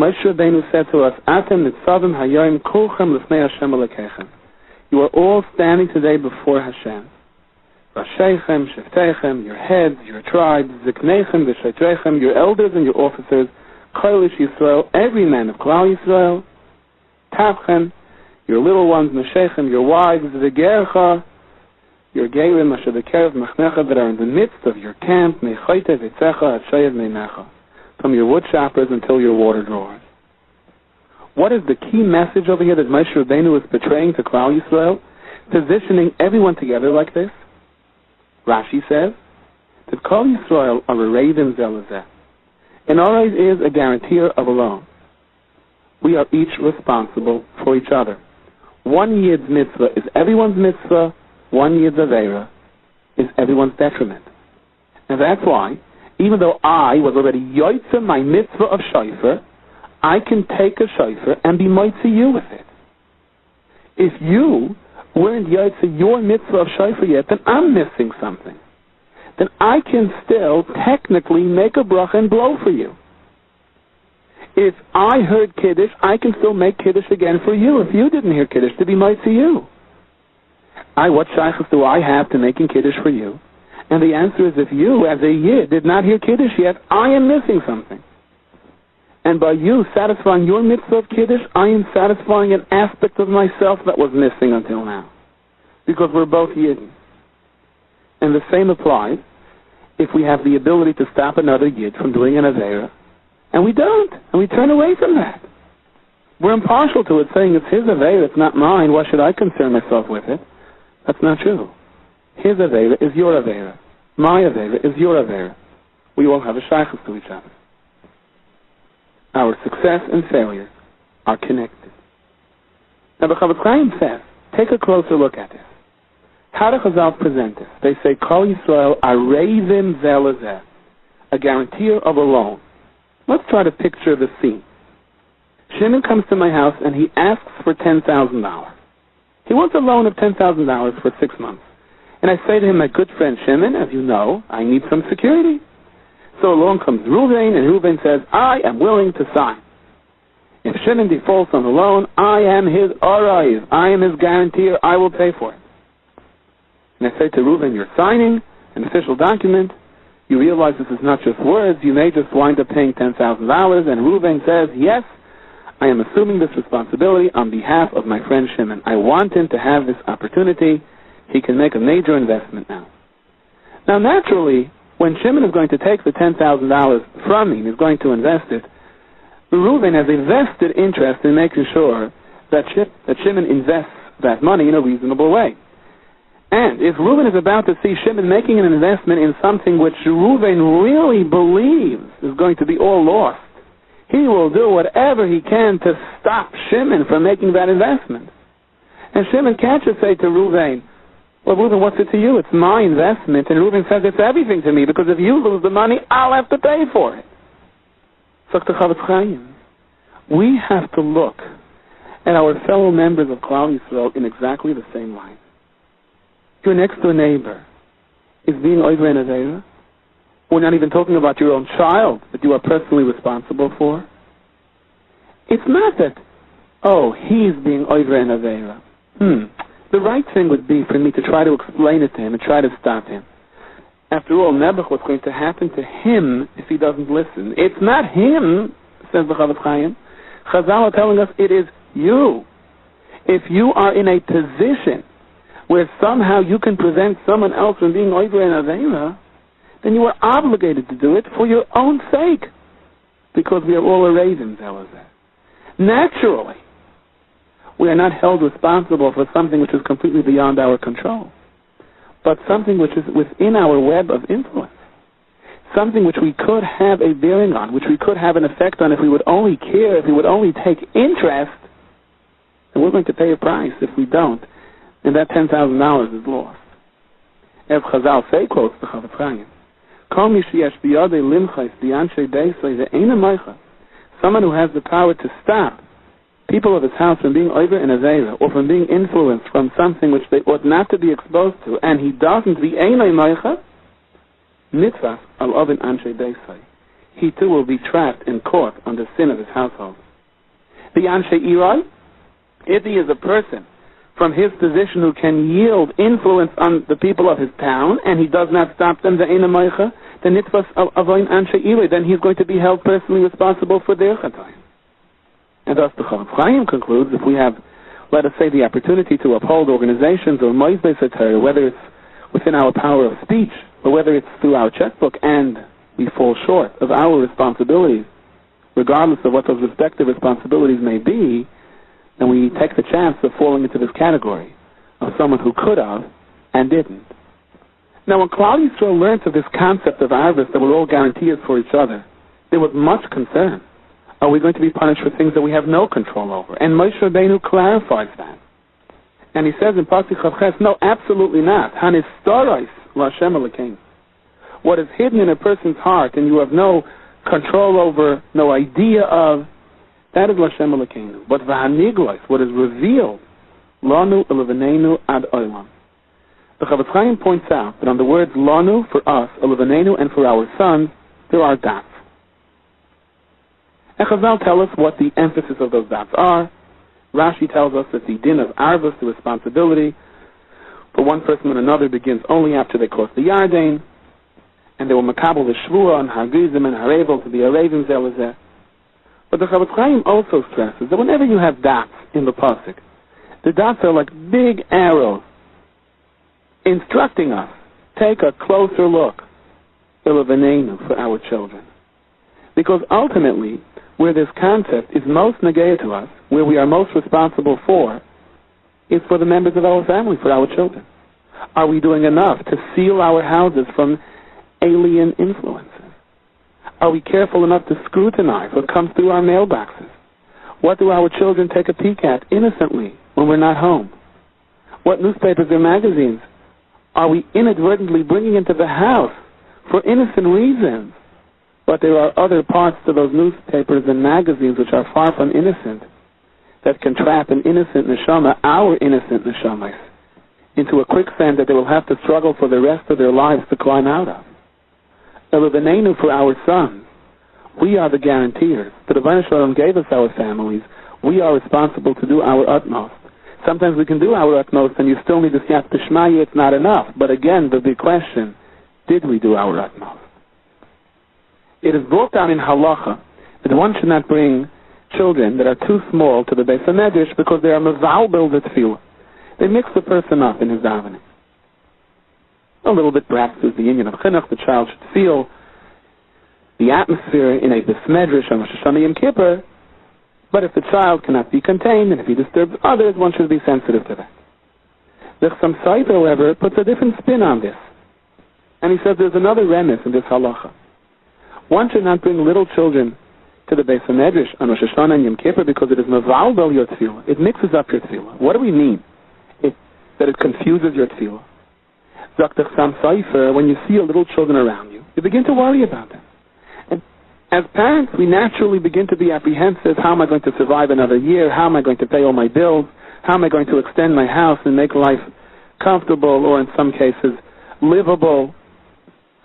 Moshe Rabbeinu said to us, Atem netzavim hayoim kulchem l'fnei Hashem alekechem. You are all standing today before Hashem. Rasheichem, Sheftechem, your heads, your tribes, Ziknechem, V'shetrechem, your elders and your officers, Koilish Yisrael, every man of Klal Yisrael, Tavchem, your little ones, Meshechem, your wives, V'gercha, your Geirim, Asher B'kerev Machnecha, that are in the midst of your camp, Mechoite V'tzecha, Hashayev Meimecha, from your wood choppers until your water drawers. What is the key message over here that Moshe Rabbeinu is portraying to Klal Yisrael? Positioning everyone together like this. Rashi says that Kol Yisrael are a raven zelazeh. And always is a guarantor of a loan. We are each responsible for each other. One yid's mitzvah is everyone's mitzvah. One yid's aveira is everyone's detriment. And that's why, even though I was already yoitza my mitzvah of shofar, I can take a shofar and be moitzi you with it. If you weren't yoitza your mitzvah of shofar yet, then I'm missing something. Then I can still technically make a bracha and blow for you. If I heard Kiddush, I can still make Kiddush again for you. If you didn't hear Kiddush, to be moitzi you. What shaykhs do I have to making Kiddush for you? And the answer is, if you, as a yid, did not hear Kiddush yet, I am missing something. And by you satisfying your mitzvah of Kiddush, I am satisfying an aspect of myself that was missing until now. Because we're both Yidden. And the same applies if we have the ability to stop another Yid from doing an Aveira, and we don't, and we turn away from that. We're impartial to it, saying it's his Aveira, it's not mine, why should I concern myself with it? That's not true. His Aveira is your Aveira. My Aveira is your Aveira. We all have a shaykhus to each other. Our success and failure are connected. Now the Chavetz Chaim says, take a closer look at this. How do Chazal present this? They say, Kol Yisrael arevim zelazeh, a guarantor of a loan. Let's try to picture the scene. Shimon comes to my house and he asks for $10,000. He wants a loan of $10,000 for 6 months. And I say to him, my good friend Shimon, as you know, I need some security. So along comes Reuven, and Reuven says, I am willing to sign. If Shimon defaults on the loan, I am his araiv. I am his guarantor. I will pay for it. And I say to Reuven, you're signing an official document. You realize this is not just words. You may just wind up paying $10,000. And Reuven says, yes, I am assuming this responsibility on behalf of my friend Shimon. I want him to have this opportunity. He can make a major investment now. Now, naturally, when Shimon is going to take the $10,000 from him, he's going to invest it, Reuven has a vested interest in making sure that Shimon invests that money in a reasonable way. And if Reuven is about to see Shimon making an investment in something which Reuven really believes is going to be all lost, he will do whatever he can to stop Shimon from making that investment. And Shimon can't just say to Reuven, well, Reuven, what's it to you? It's my investment. And Reuven says, it's everything to me, because if you lose the money, I'll have to pay for it. So the Chavetz Chaim, we have to look at our fellow members of Klal Yisrael in exactly the same light. Your next door neighbor is being over an Aveira. We're not even talking about your own child that you are personally responsible for. It's not that, oh, he's being over an Aveira. The right thing would be for me to try to explain it to him and try to stop him. After all, Nebuch, what's going to happen to him if he doesn't listen? It's not him, says the Chavetz Chaim. Chazal are telling us it is you. If you are in a position where somehow you can prevent someone else from being over an Aveira, then you are obligated to do it for your own sake, because we are all a raven, Zelazah. Naturally, we are not held responsible for something which is completely beyond our control, but something which is within our web of influence, something which we could have a bearing on, which we could have an effect on if we would only care, if we would only take interest, and we're going to pay a price if we don't, and that $10,000 is lost. As Chazal say, quotes the Chavetz Chaim, someone who has the power to stop people of his house from being over in Aveira, or from being influenced from something which they ought not to be exposed to, and he doesn't, the Einay Meicha, mitzvah al Ovin Anshe Beisai. he too will be trapped and caught on the sin of his household. The Anshe Irai, if he is a person from his position who can yield influence on the people of his town, and he does not stop them, then he's going to be held personally responsible for their chatayim. And thus the Chofetz Chaim concludes, if we have, let us say, the opportunity to uphold organizations or moizbei satire, whether it's within our power of speech, or whether it's through our checkbook, and we fall short of our responsibilities, regardless of what those respective responsibilities may be, then we take the chance of falling into this category of someone who could have and didn't. Now, when Klal Yisrael learned of this concept of arvus, that we're all guarantees for each other, there was much concern. Are we going to be punished for things that we have no control over? And Moshe Rabbeinu clarifies that. And he says in Pasuk Chavches, no, absolutely not. Hanistaros l'Hashem Elokeinu. What is hidden in a person's heart and you have no control over, no idea of, that is l'Hashem Elokeinu. But v'haniglos, what is revealed, lanu elevaneinu ad olam. The Chofetz Chaim points out that on the words lanu for us, elevaneinu, and for our sons, there are dots. And Chazal tell us what the emphasis of those dots are. Rashi tells us that the din of arvus, the responsibility for one person and another, begins only after they cross the Yarden, and they will makabel the shvua and hargizim and harevel to be arevim zelazeh. But the Chofetz Chaim also stresses that whenever you have dots in the pasuk, the dots are like big arrows instructing us, take a closer look, ilavanenu, for our children. Because ultimately, where this concept is most negaya to us, where we are most responsible for, is for the members of our family, for our children. Are we doing enough to seal our houses from alien influences? Are we careful enough to scrutinize what comes through our mailboxes? What do our children take a peek at innocently when we're not home? What newspapers or magazines are we inadvertently bringing into the house for innocent reasons? But there are other parts to those newspapers and magazines which are far from innocent, that can trap an innocent neshama, our innocent neshamas, into a quicksand that they will have to struggle for the rest of their lives to climb out of. Elevanenu, for our sons, we are the guarantors. The Rebbeinu Shalom gave us our families. We are responsible to do our utmost. Sometimes we can do our utmost and you still need to say, Tishmaya, it's not enough. But again, the big question, did we do our utmost? It is brought down in halacha that one should not bring children that are too small to the Beis HaMedrash because they are mevalbel the tefillah. They mix the person up in his davening. A little bit perhaps is the union of chinuch. The child should feel the atmosphere in a Beis Medrash on Rosh Hashanah Yom Kippur. But if the child cannot be contained and if he disturbs others, one should be sensitive to that. The Chassam Sofer, however, puts a different spin on this. And he says there's another remes in this halacha. One should not bring little children to the Beis HaMedrash on Rosh Hashanah and Yom Kippur because it is mevalbel your tefillah. It mixes up your tefillah. What do we mean? That it confuses your tefillah. Dr. Chassam Sofer, when you see little children around you, you begin to worry about them. And as parents, we naturally begin to be apprehensive. How am I going to survive another year? How am I going to pay all my bills? How am I going to extend my house and make life comfortable, or in some cases, livable?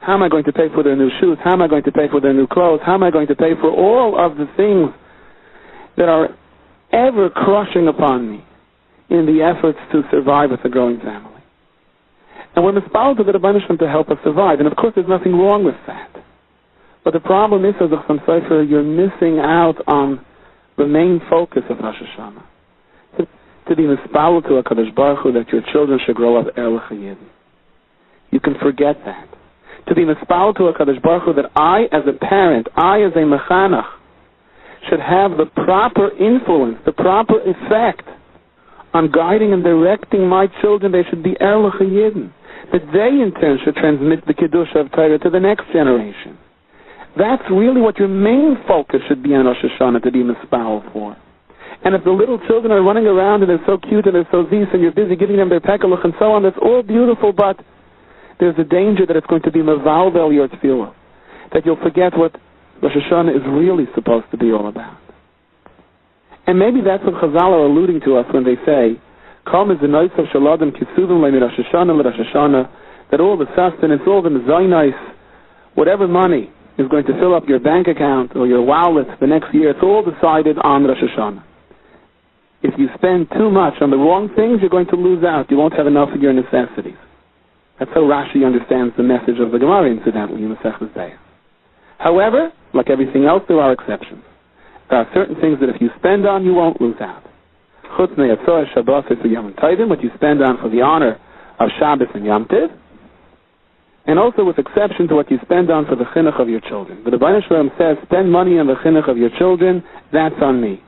How am I going to pay for their new shoes? How am I going to pay for their new clothes? How am I going to pay for all of the things that are ever crushing upon me in the efforts to survive with a growing family? And we're mispaled to the Rebbeinu Shalom to help us survive. And of course there's nothing wrong with that. But the problem is, as a Chassam Sofer, you're missing out on the main focus of Rosh Hashanah. To be mispaled to HaKadosh Baruch Hu that your children should grow up Erlich Yidden. You can forget that. To be mispaled to HaKadosh Baruch Hu that I, as a parent, I, as a mechanach, should have the proper influence, the proper effect on guiding and directing my children. They should be Erlich Yidden. That they, in turn, should transmit the Kedusha of Torah to the next generation. That's really what your main focus should be on Rosh Hashanah, to be mispaled for. And if the little children are running around and they're so cute and they're so zis and you're busy giving them their pekalach and so on, that's all beautiful, but there's a danger that it's going to be mevalbel your tefillah, that you'll forget what Rosh Hashanah is really supposed to be all about. And maybe that's what Chazal are alluding to us when they say, Kom is the noise of Shaladim Kisuvim Le'mi Rosh Hashanah, that all the sustenance, all the mezainis, whatever money is going to fill up your bank account or your wallet the next year. It's all decided on Rosh Hashanah. If you spend too much on the wrong things, you're going to lose out. You won't have enough of your necessities. That's how Rashi understands the message of the Gemara, incidentally, in Masechtas Beis. However, like everything else, there are exceptions. There are certain things that if you spend on, you won't lose out. What you spend on for the honor of Shabbos and Yom Tov, and also with exception to what you spend on for the chinuch of your children. But the Rebbeinu Shalom says, spend money on the chinuch of your children, that's on me.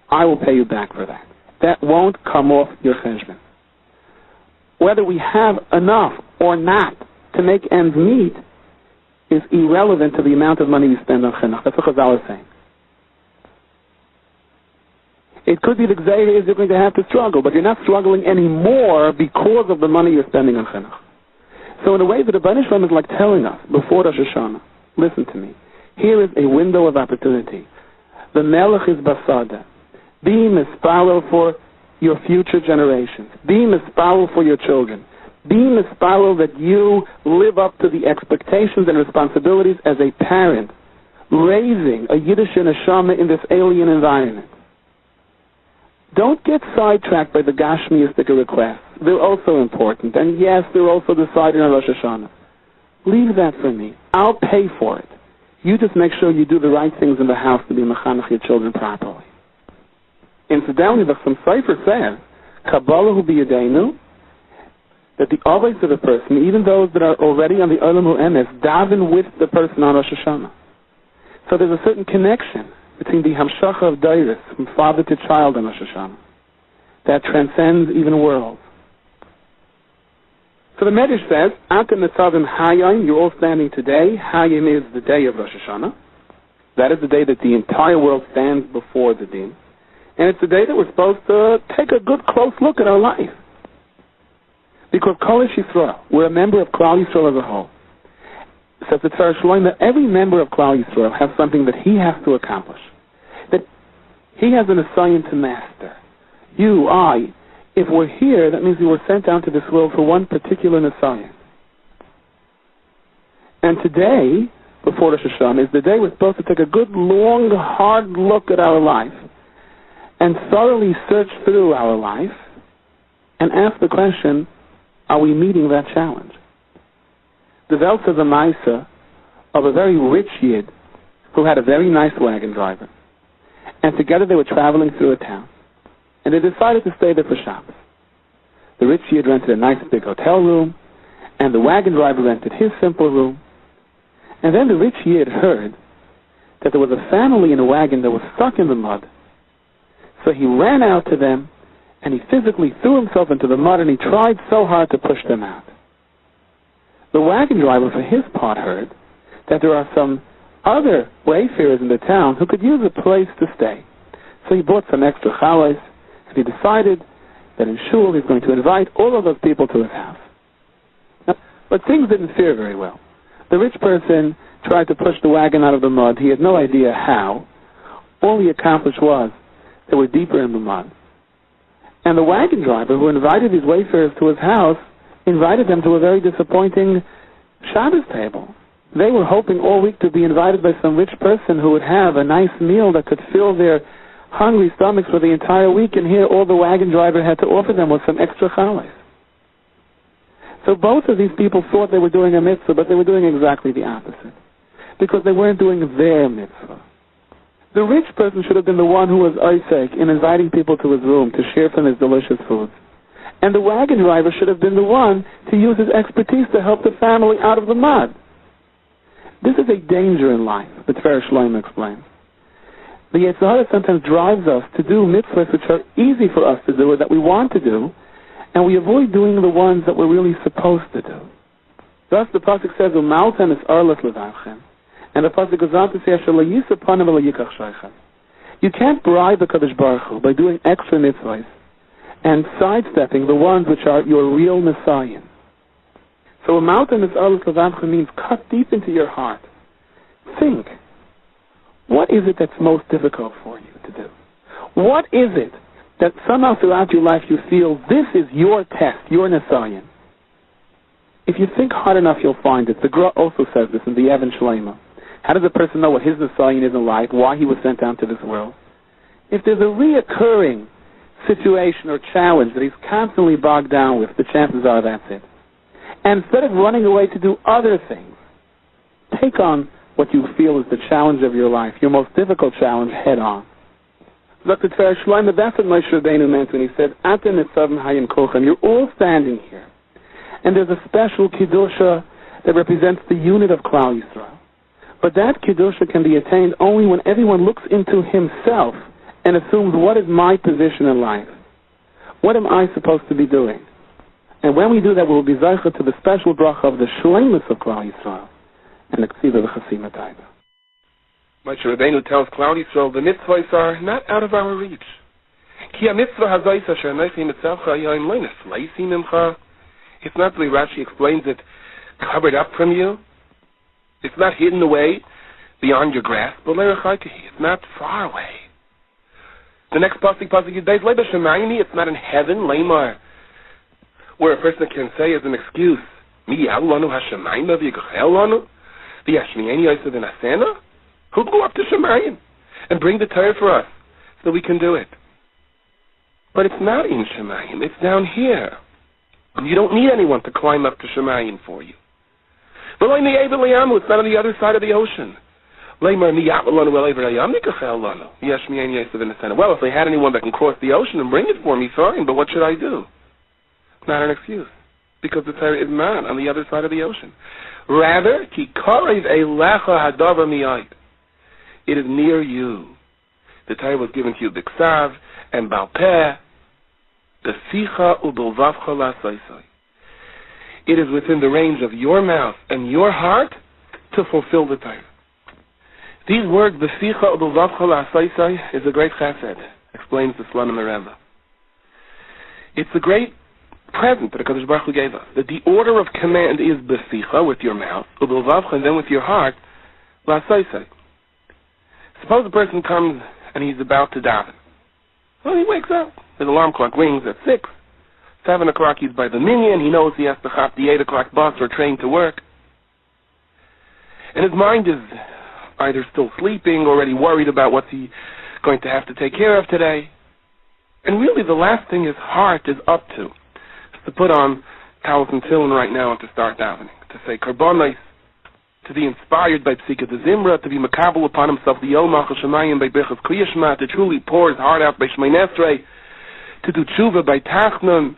I will pay you back for that. That won't come off your cheshbon. Whether we have enough or not to make ends meet is irrelevant to the amount of money we spend on chinuch. That's what Chazal is saying. It could be the gzeira is you're going to have to struggle, but you're not struggling anymore because of the money you're spending on chinuch. So in a way, the Rebbeinu Shalom is like telling us before Rosh Hashanah, listen to me, here is a window of opportunity. The melech is basada. Be mispalel for your future generations. Be mispalel for your children. Be mispalel that you live up to the expectations and responsibilities as a parent, raising a Yiddish neshama in this alien environment. Don't get sidetracked by the Gashmiistic requests. They're also important. And yes, they're also decided on Rosh Hashanah. Leave that for me. I'll pay for it. You just make sure you do the right things in the house to be mechanech your children properly. Incidentally, the Sefer says, Kabbalahu b'yadeinu, that the always of the person, even those that are already on the Olam Emes, daven with the person on Rosh Hashanah. So there's a certain connection between the Hamshacha of Dairis, from father to child on Rosh Hashanah, that transcends even worlds. So the Medrash says, Atem netzavim hayayim, you're all standing today. Hayim is the day of Rosh Hashanah. That is the day that the entire world stands before the Din. And it's the day that we're supposed to take a good close look at our life. Because Kol Yisrael, we're a member of Klal Yisrael as a whole. Says the Tzar Shloim that every member of Klal Yisrael has something that he has to accomplish. That he has an assignment to master. You, I, if we're here, that means we were sent down to this world for one particular assignment. And today, before Rosh Hashanah, is the day we're supposed to take a good, long, hard look at our life and thoroughly search through our life and ask the question, are we meeting that challenge? The Welt says a Maisa of a very rich Yid who had a very nice wagon driver. And together they were traveling through a town. And they decided to stay there for Shabbos. The rich Yid rented a nice big hotel room, and the wagon driver rented his simple room. And then the rich Yid heard that there was a family in a wagon that was stuck in the mud. So he ran out to them, and he physically threw himself into the mud, and he tried so hard to push them out. The wagon driver, for his part, heard that there are some other wayfarers in the town who could use a place to stay. So he bought some extra chalais, and he decided that in shul he's going to invite all of those people to his house. Now, but things didn't fare very well. The rich person tried to push the wagon out of the mud. He had no idea how. All he accomplished was they were deeper in the mud. And the wagon driver who invited these wayfarers to his house invited them to a very disappointing Shabbos table. They were hoping all week to be invited by some rich person who would have a nice meal that could fill their hungry stomachs for the entire week, and here all the wagon driver had to offer them was some extra chalais. So both of these people thought they were doing a mitzvah, but they were doing exactly the opposite, because they weren't doing their mitzvah. The rich person should have been the one who was Isaac in inviting people to his room to share from his delicious food. And the wagon driver should have been the one to use his expertise to help the family out of the mud. This is a danger in life, the Tzar Shloim explains. The Yetzer Hara sometimes drives us to do mitzvahs which are easy for us to do or that we want to do, and we avoid doing the ones that we're really supposed to do. Thus the pasuk says, "Umaltem es arlas levavchem," and the pasuk goes on to say, "Asher lo yisa panim v'lo yikach shoichem." You can't bribe the Kadosh Baruch Hu by doing extra mitzvahs and sidestepping the ones which are your real Messiah. So a mountain is arlas levavchem means cut deep into your heart. Think, what is it that's most difficult for you to do? What is it that somehow throughout your life you feel this is your test, your Messiah? If you think hard enough, you'll find it. The Gra also says this in the Evan Shlema, How does a person know what his nesayin is in life, why he was sent down to this world? If there's a reoccurring situation or challenge that he's constantly bogged down with, the chances are that's it. And instead of running away to do other things, take on what you feel is the challenge of your life, your most difficult challenge, head on. Dr. Tzara Shlomo, that's what Moshe Rabbeinu meant when he said, Atem netzavim hayim kolchem. You're all standing here. And there's a special Kiddusha that represents the unit of Klal Yisrael. But that Kiddusha can be attained only when everyone looks into himself and assumes, what is my position in life? What am I supposed to be doing? And when we do that, we'll be zeicha to the special bracha of the shleimus of Klal Yisrael and the ksiva of the Chasima Taiba. Moshe Rabbeinu tells Klal Yisrael the mitzvahs are not out of our reach. Ki ha-mitzvah hazayis asher anochi mitzavcha hayom lo nefleisi mimcha. It's not the way Rashi explains it, covered up from you. It's not hidden away beyond your grasp. But it's not far away. The next pasuk Yudbeis Leiba Shemayini, it's not in heaven, Leimar, where a person can say as an excuse, Mi yav lanu hashemayim v'yigochel lanu v'yashmieni yosef v'nasena. Who'll go up to Shemayim and bring the Torah for us so we can do it? But it's not in Shemayim. It's down here. You don't need anyone to climb up to Shemayim for you. But it's not on the other side of the ocean. Well, if they had anyone that can cross the ocean and bring it for me, fine, but what should I do? Not an excuse, because the Torah is man on the other side of the ocean. Rather, it is near you. The Torah was given to you b'ksav and b'al-peh, b'ficha u'b'lvavcha la'asaysay. It is within the range of your mouth and your heart to fulfill the Torah. These words, b'ficha u'b'lvavcha la'asaysay, is a great chesed, explains the Slonim Rebbe. It's a great present that HaKadosh Baruch Hu gave us, that the order of command is b'ficha, with your mouth, u'b'lvavcha, and then with your heart, la'asaysay. Suppose a person comes and he's about to daven. Well, he wakes up. His alarm clock rings at 6. 7 o'clock he's by the minyan. He knows he has to hop the 8 o'clock bus or train to work. And his mind is either still sleeping, already worried about what he's going to have to take care of today. And really the last thing his heart is up to is to put on talis and tefillin right now and to start davening. To say karbonos, to be inspired by Psika de Zimra, to be makabel upon himself the Yom HaShemayim by Birchas Kriyashma, to truly pour his heart out by Shmei Nesrei, to do tshuva by Tachnun.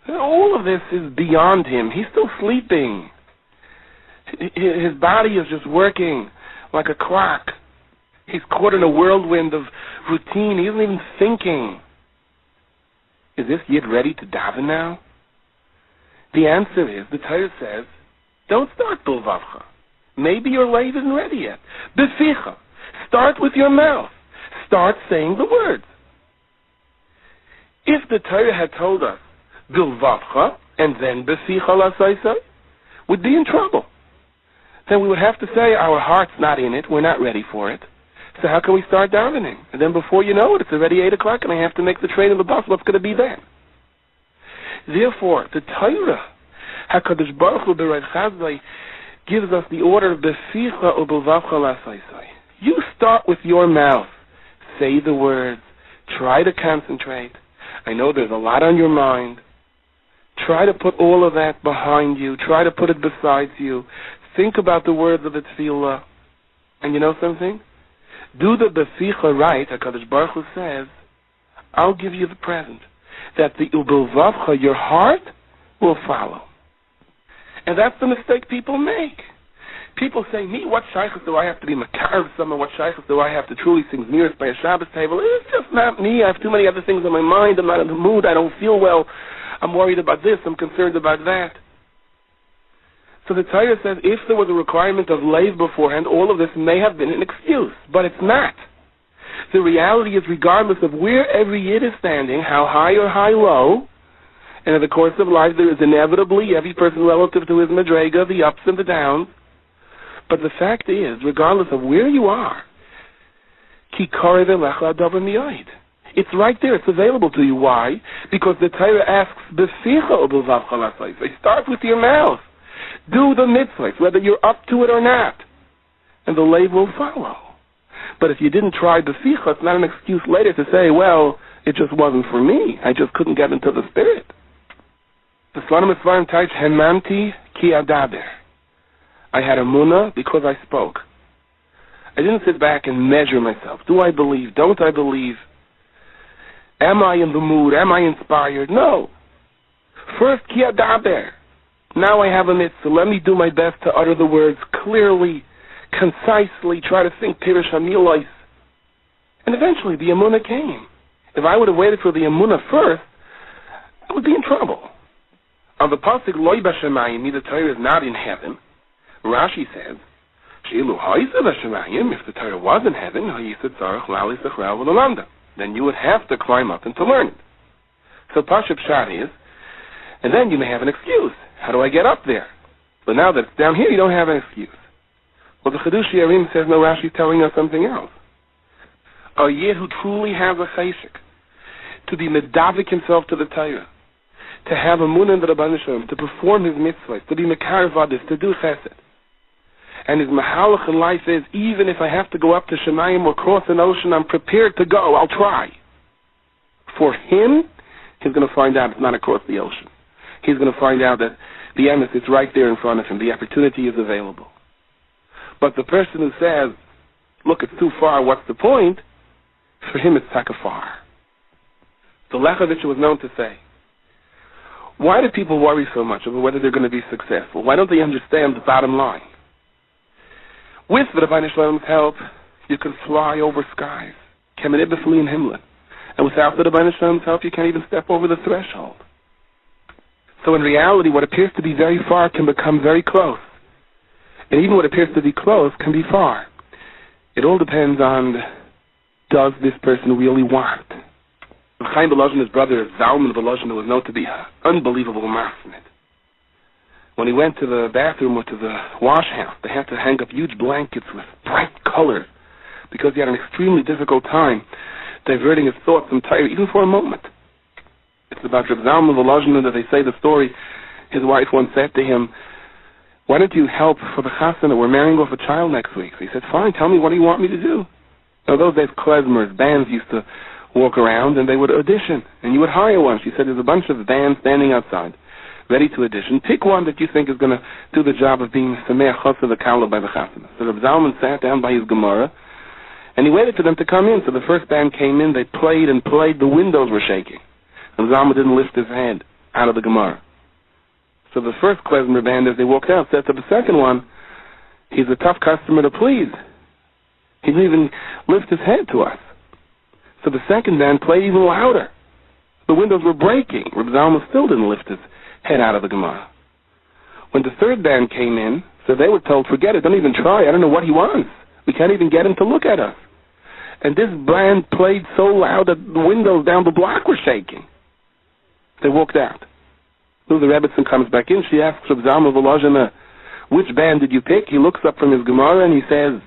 All of this is beyond him. He's still sleeping. His body is just working like a clock. He's caught in a whirlwind of routine. He isn't even thinking. Is this yid ready to daven now? The answer is, the Torah says, don't start Bilvavcha. Maybe your life isn't ready yet. Beficha. Start with your mouth. Start saying the words. If the Torah had told us Bilvavcha and then Beficha Lasaisa, we'd be in trouble. Then we would have to say our heart's not in it, we're not ready for it. So how can we start davening? And then before you know it, it's already 8 o'clock and I have to make the train in the bus. What's going to be then? Therefore, the Torah, HaKadosh Baruch Hu B'Rav Chazai, gives us the order B'ficha u'B'lvavcha la'asaysay. You start with your mouth. Say the words. Try to concentrate. I know there's a lot on your mind. Try to put all of that behind you. Try to put it beside you. Think about the words of the tefillah. And you know something? Do the B'ficha right, HaKadosh Baruch Hu says, I'll give you the present. That the u'B'lvavcha, your heart, will follow. And that's the mistake people make. People say, me, what shaykhs do I have to be makar of someone? What shaykhs do I have to truly sing zmiris by a Shabbos table? It's just not me. I have too many other things on my mind. I'm not in the mood. I don't feel well. I'm worried about this. I'm concerned about that. So the Torah says if there was a requirement of leiv beforehand, all of this may have been an excuse. But it's not. The reality is regardless of where every yid is standing, how high or high low, and in the course of life there is inevitably every person relative to his madrega, the ups and the downs. But the fact is, regardless of where you are, ki karev elecha adavar miyad. It's right there. It's available to you. Why? Because the Torah asks, b'ficha u'b'lvavcha la'asaysay. Start with your mouth. Do the mitzvahs, whether you're up to it or not, and the leiv will follow. But if you didn't try the fischel, it's not an excuse later to say, well, it just wasn't for me. I just couldn't get into the spirit. The Slonim Esvarim types, Hemanti ki adaber. I had emunah because I spoke. I didn't sit back and measure myself. Do I believe? Don't I believe? Am I in the mood? Am I inspired? No. First, ki adaber. Now I have a mitzvah. Let me do my best to utter the words clearly, concisely, try to think Pirush HaMilos. And eventually the emunah came. If I would have waited for the emunah first, I would be in trouble. On the pasuk Loi Bashamayim, the Torah is not in heaven, Rashi says, Sheilu Ha'isa Bashamayim, if the Torah was in heaven, Ha'isa Tzarech Lali Sechral V'Lamanda, then you would have to climb up and to learn it. So Pashup Pshat is, and then you may have an excuse. How do I get up there? But now that it's down here, you don't have an excuse. Well, the Chidush Yarim says, no, Rashi's telling us something else. A Yid who truly has a cheshek, to be medavik himself to the Torah, to have a munah in the Rabban Shalom, to perform his mitzvahs, to be mekar vadis, to do chesed. And his mahalach in life is, even if I have to go up to Shemayim or cross an ocean, I'm prepared to go, I'll try. For him, he's going to find out it's not across the ocean. He's going to find out that the emes is right there in front of him, the opportunity is available. But the person who says, look, it's too far, what's the point? For him, it's takafar. The Lechevitch was known to say, why do people worry so much over whether they're going to be successful? Why don't they understand the bottom line? With the Rabbeinu Shalom's help, you can fly over skies. And without the Rabbeinu Shalom's help, you can't even step over the threshold. So in reality, what appears to be very far can become very close. And even what appears to be close can be far. It all depends on, does this person really want? Chaim Volozhin, his brother Zalman Volozhin, who was known to be an unbelievable masmid. When he went to the bathroom or to the wash house, they had to hang up huge blankets with bright colors because he had an extremely difficult time diverting his thoughts from Torah, even for a moment. It's about Reb Zalman Volozhin that they say the story. His wife once said to him, why don't you help for the chasana? We're marrying off a child next week. So he said, fine, tell me, what do you want me to do? Now, those days, klezmers, bands used to walk around and they would audition, and you would hire one. She said, there's a bunch of bands standing outside, ready to audition. Pick one that you think is going to do the job of being Sameach Chosser the Kala by the chasana. So Reb Zalman sat down by his Gemara, and he waited for them to come in. So the first band came in, they played and played, the windows were shaking. And Zalman didn't lift his head out of the Gemara. So the first klezmer band, as they walked out, said to the second one, he's a tough customer to please. He didn't even lift his head to us. So the second band played even louder. The windows were breaking. Reb Zalman still didn't lift his head out of the Gemara. When the third band came in, so they were told, forget it, don't even try. I don't know what he wants. We can't even get him to look at us. And this band played so loud that the windows down the block were shaking. They walked out. So the Rebbetzin comes back in. She asks Reb Zalman Volozhin, which band did you pick? He looks up from his Gemara and he says,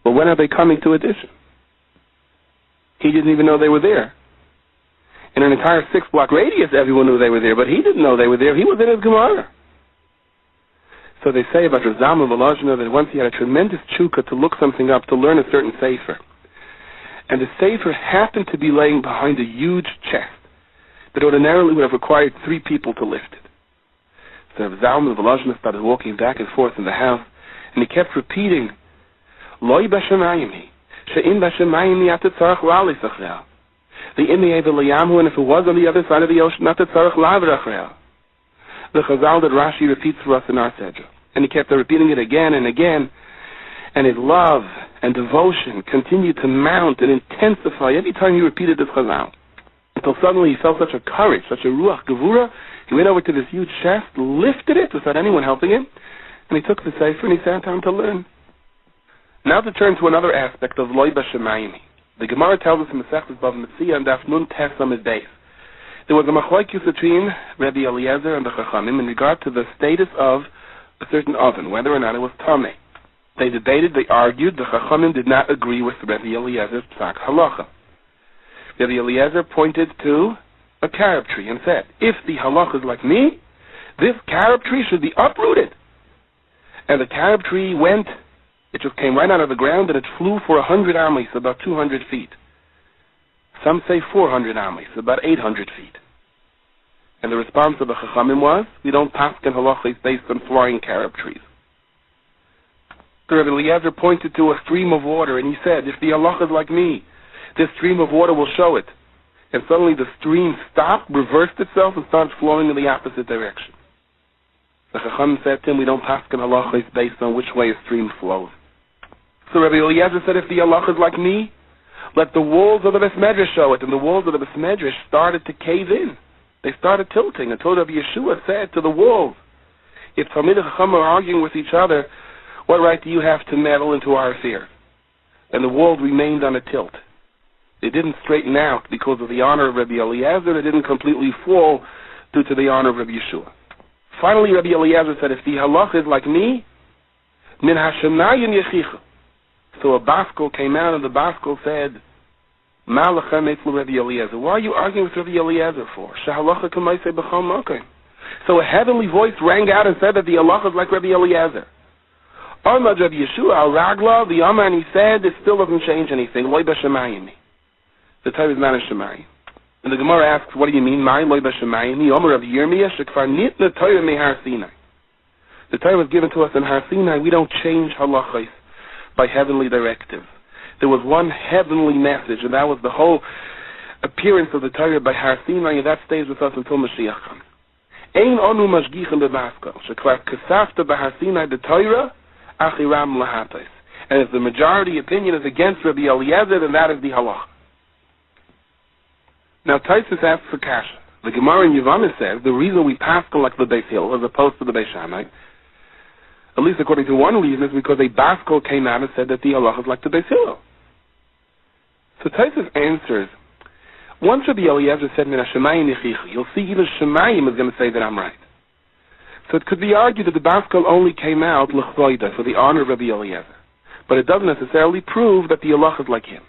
well, when are they coming to audition? He didn't even know they were there. In an entire 6-block radius, everyone knew they were there, but he didn't know they were there. He was in his Gemara. So they say about Reb Zalman Volozhin that once he had a tremendous chukah to look something up, to learn a certain sefer. And the sefer happened to be laying behind a huge chest that ordinarily would have required 3 people to lift it. So Reb Zalman Volozhin started walking back and forth in the house, and he kept repeating, Loi Bashamayim hi, she'im Bashamayim hi ata tzarech la'ali sachreha. The imi eva l'yamhu, and if it was on the other side of the ocean, ata tzarech la'avrachreha. The chazal that Rashi repeats for us in our Sedra. And he kept repeating it again and again, and his love and devotion continued to mount and intensify every time he repeated this chazal. Until suddenly he felt such a courage, such a ruach gevura, he went over to this huge chest, lifted it without anyone helping him, and he took the sefer and he sat down to learn. Now to turn to another aspect of Loi Bashamayim. The Gemara tells us in Masechtas Bava Metzia and Daf Nun Tes Amid Beis. There was a machlokes between Rabbi Eliezer and the Chachamim in regard to the status of a certain oven, whether or not it was tameh. They debated, they argued, the Chachamim did not agree with Rabbi Eliezer's psak halacha. Rabbi Eliezer pointed to a carob tree and said, if the halacha is like me, this carob tree should be uprooted And the carob tree went, it just came right out of the ground, and it flew for 100 amis, about 200 feet. Some say 400 amis, about 800 feet. And the response of the Chachamim was, we don't paskin halachos based on flying carob trees. The Rebbe Eliezer pointed to a stream of water, and he said, if the halach is like me, this stream of water will show it. And suddenly the stream stopped, reversed itself, and started flowing in the opposite direction. The Chacham said to him, we don't paskin halachos based on which way a stream flows. So Rebbe Eliezer said, if the halach is like me, let the walls of the Beis Medrash show it. And the walls of the Beis Medrash started to cave in. They started tilting. And Rabbi Yeshua said to the walls, if Talmidei Chacham are arguing with each other, what right do you have to meddle into our affairs? And the walls remained on a tilt. They didn't straighten out because of the honor of Rabbi Eliezer. They didn't completely fall due to the honor of Rabbi Yeshua. Finally, Rabbi Eliezer said, if the halach is like me, min hashemayim yechicha. So a Baskel came out, and the Baskel said, Ma lechem etlu Rabbi Eliezer. Why are you arguing with Rabbi Eliezer for? Shehalacha k'maiseh b'chol makom. So a heavenly voice rang out and said that the halacha is like Rabbi Eliezer. Amad Rabbi Yeshua al Ragla, the Amar, and he said, it still doesn't change anything. Loi b'shemayim. The Torah is not in Shemayim. And the Gemara asks, what do you mean? Mai loi b'shemayim? Amar Rabbi Yirmiyah shekfar nitna Torah mehar Sinai. The Torah was given to us in Har Sinai. We don't change halachos by heavenly directives. There was one heavenly message, and that was the whole appearance of the Torah by Har Sinai, and that stays with us until Mashiach comes. Ein onu mashgichim bebasko, shekvar kesafta b'Har Sinai the Torah, achiram lahatos. And if the majority opinion is against Rabbi Eliezer, then that is the halach. Now Taisus asks for kasha. The Gemara in Yevamah says the reason we paskin like the Beis Hillel as opposed to the Beis Shammai, at least according to one reason, is because a Baskel came out and said that the halach is like the Beis Hillel. So Taisus answers, once Rabbi Eliezer said, Min HaShemayim Yechicha, you'll see even Shemayim is going to say that I'm right. So it could be argued that the Baskel only came out l'chvoida, for the honor of Rabbi Eliezer. But it doesn't necessarily prove that the halach is like him.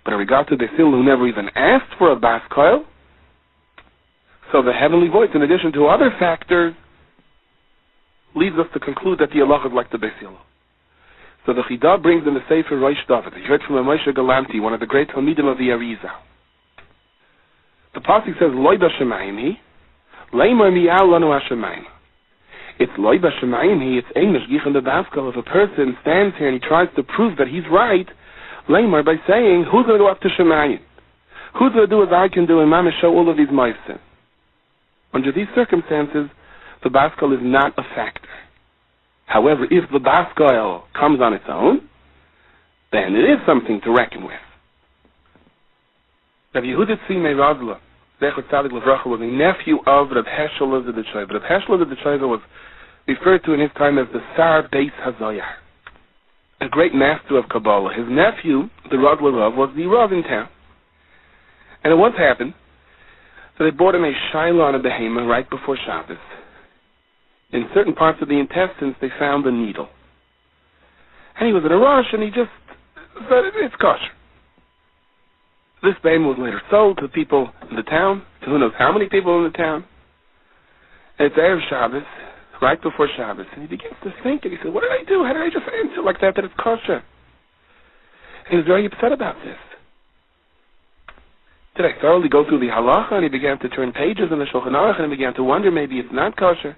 But in regard to the Beis Hillel, who never even asked for a Baskel, so the heavenly voice, in addition to other factors, leads us to conclude that the halach is like the Beis Hillel. So the Chidah brings in the Sefer Rosh David. He heard from a Moshe Galanti, one of the great Talmidim of the Arizal. The pasuk says, Loi b'shemayim hi, leimor miyal lanu hashemayim. It's Loi b'shemayim hi, it's ein mashgichin b'baskel. If a person stands here and he tries to prove that he's right, leimor by saying, who's going to go up to Shemayim? Who's going to do as I can do and mama show all of these ma'asim? Under these circumstances, the Baskel is not a factor. However, if the Baskel comes on its own, then it is something to reckon with. Rabbi Yehuda Tzimei Razla, Zechut Tzadik Levracha, was a nephew of Reb Heschel of the Tzaiva. Reb Heschel of the Tzaiva was referred to in his time as the Sar Beis HaZoyar, a great master of Kabbalah. His nephew, the Radler Rav, was the Rav in town. And it once happened that they brought him a Shiloh on a behema right before Shabbos. In certain parts of the intestines, they found a needle. And he was in a rush, and he just said, it's kosher. This behema was later sold to people in the town, to who knows how many people in the town. And it's Erev Shabbos, right before Shabbos. And he begins to think, and he said, what did I do? How did I just answer like that it's kosher? And he was very upset about this. Did I thoroughly go through the halacha? And he began to turn pages in the Shulchan Aruch, and he began to wonder, maybe it's not kosher.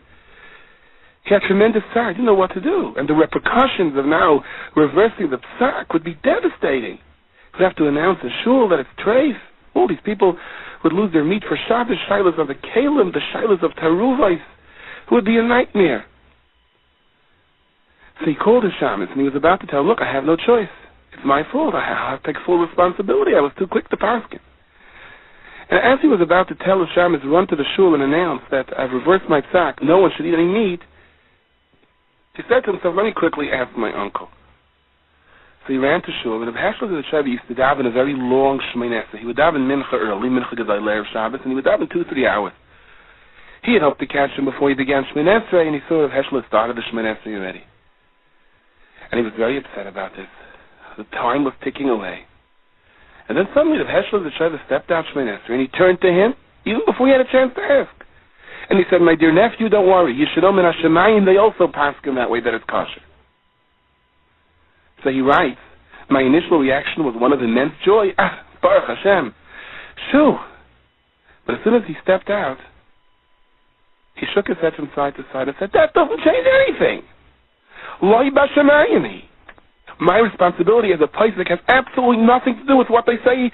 He had tremendous sorrow. He didn't know what to do. And the repercussions of now reversing the psak would be devastating. He'd have to announce in shul that it's treif. All these people would lose their meat for Shabbos, shilas of the kalim, the shilas of taruvais. It would be a nightmare. So he called his shaman, and he was about to tell him, look, I have no choice. It's my fault. I have to take full responsibility. I was too quick to paskin. And as he was about to tell his shaman to run to the shul and announce that I've reversed my psak, no one should eat any meat, he said to himself, let me quickly ask my uncle. So he ran to shul, and the Heschel of the Tzaiva used to daven a very long Shemoneh Esrei. He would daven mincha early, mincha gedai l'erev Shabbos, and he would daven 2-3 hours. He had hoped to catch him before he began Shemoneh Esrei, and he saw that Heschel had started the Shemoneh Esrei already. And he was very upset about this. The time was ticking away. And then suddenly the Heschel of the Tzaiva stepped out Shemoneh Esrei, and he turned to him, even before he had a chance to ask. And he said, my dear nephew, don't worry. Yeshirom and Hashemayim, they also paskin that way, that it's kosher. So he writes, my initial reaction was one of immense joy. Baruch Hashem. Shoo. But as soon as he stepped out, he shook his head from side to side and said, that doesn't change anything. Loi b'Shemayim. My responsibility as a Paisik has absolutely nothing to do with what they say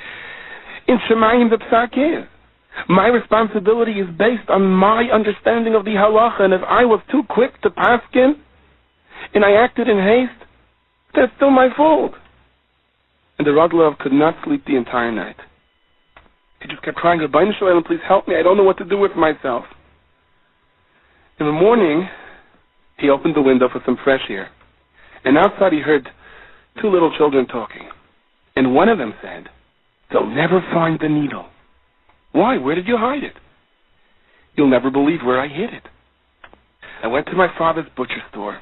in Shemayim the Psak is. My responsibility is based on my understanding of the halacha, and if I was too quick to paskin and I acted in haste, that's still my fault. And the Radlov could not sleep the entire night. He just kept crying, Rabbeinu Shalom, please help me, I don't know what to do with myself. In the morning, he opened the window for some fresh air, and outside he heard two little children talking, and one of them said, they'll never find the needle. Why? Where did you hide it? You'll never believe where I hid it. I went to my father's butcher store,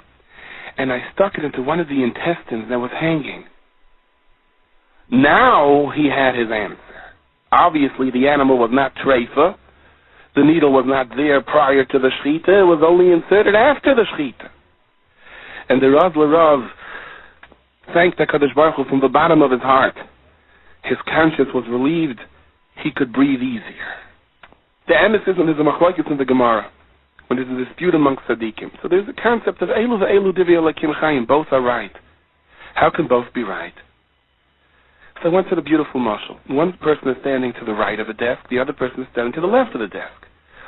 and I stuck it into one of the intestines that was hanging. Now he had his answer. Obviously, the animal was not treifa. The needle was not there prior to the shechita. It was only inserted after the shechita. And the Rav L'Rav thanked HaKadosh Baruch Hu from the bottom of his heart. His conscience was relieved. He could breathe easier. The emphasis on there's a machlokes in the Gemara when there's a dispute amongst tzaddikim. So there's a concept of elu ve'elu divrei Elokim chayim. Both are right. How can both be right? So I went to the beautiful mashal. One person is standing to the right of a desk. The other person is standing to the left of the desk.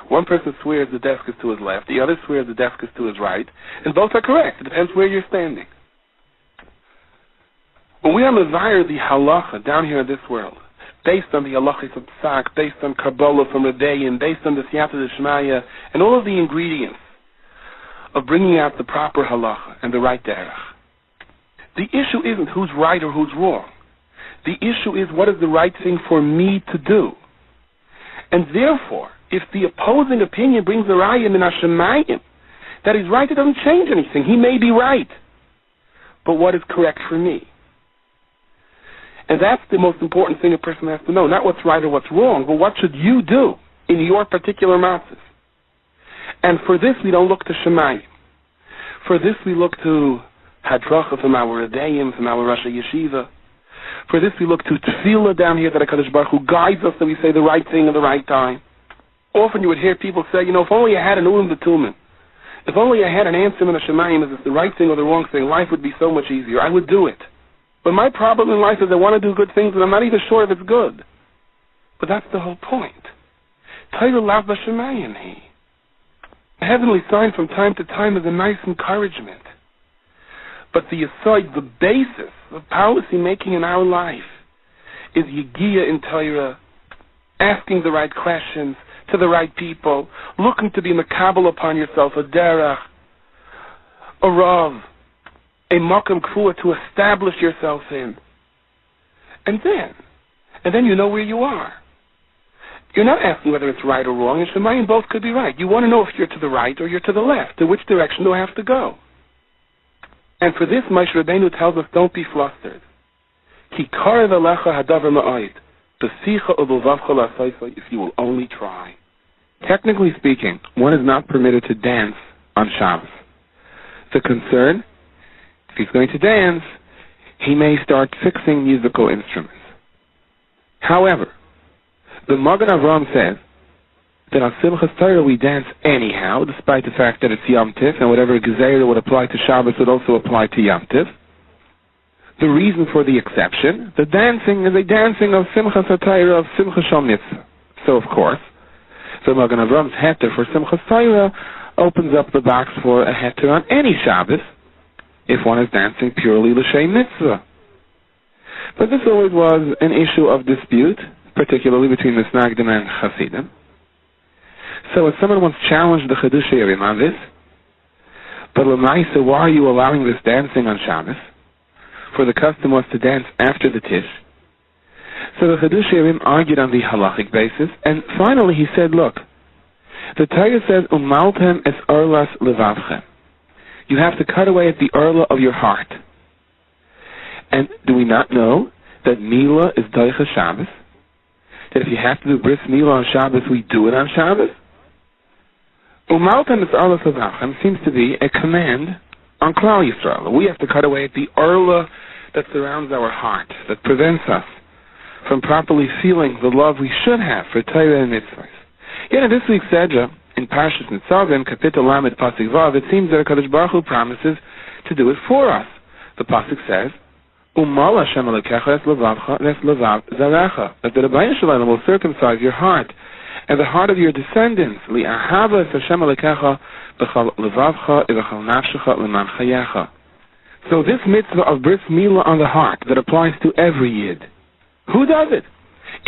One person swears the desk is to his left. The other swears the desk is to his right. And both are correct. It depends where you're standing. When we are mevayir the halacha down here in this world, based on the halachas of Psak, based on Kabbalah from Redeim, based on the Siyata D'Shmaya, and all of the ingredients of bringing out the proper halacha and the right derech, the issue isn't who's right or who's wrong. The issue is what is the right thing for me to do. And therefore, if the opposing opinion brings a raya min Hashemayim that he's right, it doesn't change anything. He may be right. But what is correct for me? And that's the most important thing a person has to know. Not what's right or what's wrong, but what should you do in your particular matzah. And for this, we don't look to Shemayim. For this, we look to Hadracha from our Redeim, from our Rosh Yeshiva. For this, we look to Tefillah down here that HaKadosh Baruch Hu guides us that we say the right thing at the right time. Often you would hear people say, if only I had an Ulam B'Tumen, if only I had an answer in the Shemayim, is it the right thing or the wrong thing, life would be so much easier. I would do it. But my problem in life is I want to do good things, and I'm not even sure if it's good. But that's the whole point. Torah lav b'Shemayim hi. A heavenly sign from time to time is a nice encouragement. But the aside, the basis of policy making in our life is Yegiyah in Torah, asking the right questions to the right people, looking to be makabel upon yourself, a derech, a rav, a makam kfua to establish yourself in. And then you know where you are. You're not asking whether it's right or wrong, and Shemayim both could be right. You want to know if you're to the right or you're to the left. To which direction do I have to go? And for this, Moshe Rabbeinu tells us, don't be flustered. Ki karev elecha hadavar ma'ayid, b'sicha u'b'lvavcha la'asaysa, if you will only try. Technically speaking, one is not permitted to dance on Shabbos. The concern, if he's going to dance, he may start fixing musical instruments. However, the Magen Avraham says that on Simchas Torah we dance anyhow, despite the fact that it's Yom Tif, and whatever Gezeirah would apply to Shabbos would also apply to Yom Tif. The reason for the exception, the dancing is a dancing of Simchas Torah, of Simchas Shal Mitzvah. So of course, the Magen Avraham's heter for Simchas Torah opens up the box for a heter on any Shabbos, if one is dancing purely l'shem mitzvah. But this always was an issue of dispute, particularly between the Snagdim and Hasidim. So if someone once challenged the Chedushei Yavim on this, but l'maisa, why are you allowing this dancing on Shabbos? For the custom was to dance after the Tish. So the Chedushei Yavim argued on the halachic basis, and finally he said, look, the Torah says, Umaltem es orlas levavchem. You have to cut away at the orla of your heart. And do we not know that Milah is Doicha Shabbos? That if you have to do bris Milah on Shabbos, we do it on Shabbos? Umaltem is Arla Savachem seems to be a command on Klal Yisrael. We have to cut away at the Arla that surrounds our heart, that prevents us from properly feeling the love we should have for Torah and Mitzvahs. Yet in this week's Sedra, in Parshas Netzavim, Kapitel Lamed Pasuk Vav, it seems that HaKadosh Baruch Hu promises to do it for us. The Pasuk says, Umal Hashem Elokecha es levavcha es levav zarecha, that the Rebbeinu Shalom will circumcise your heart and the heart of your descendants. Li'ahava es Hashem Elokecha b'chal levavcha v'chal nafshecha l'man chayecha. So this mitzvah of bris milah on the heart that applies to every yid, who does it?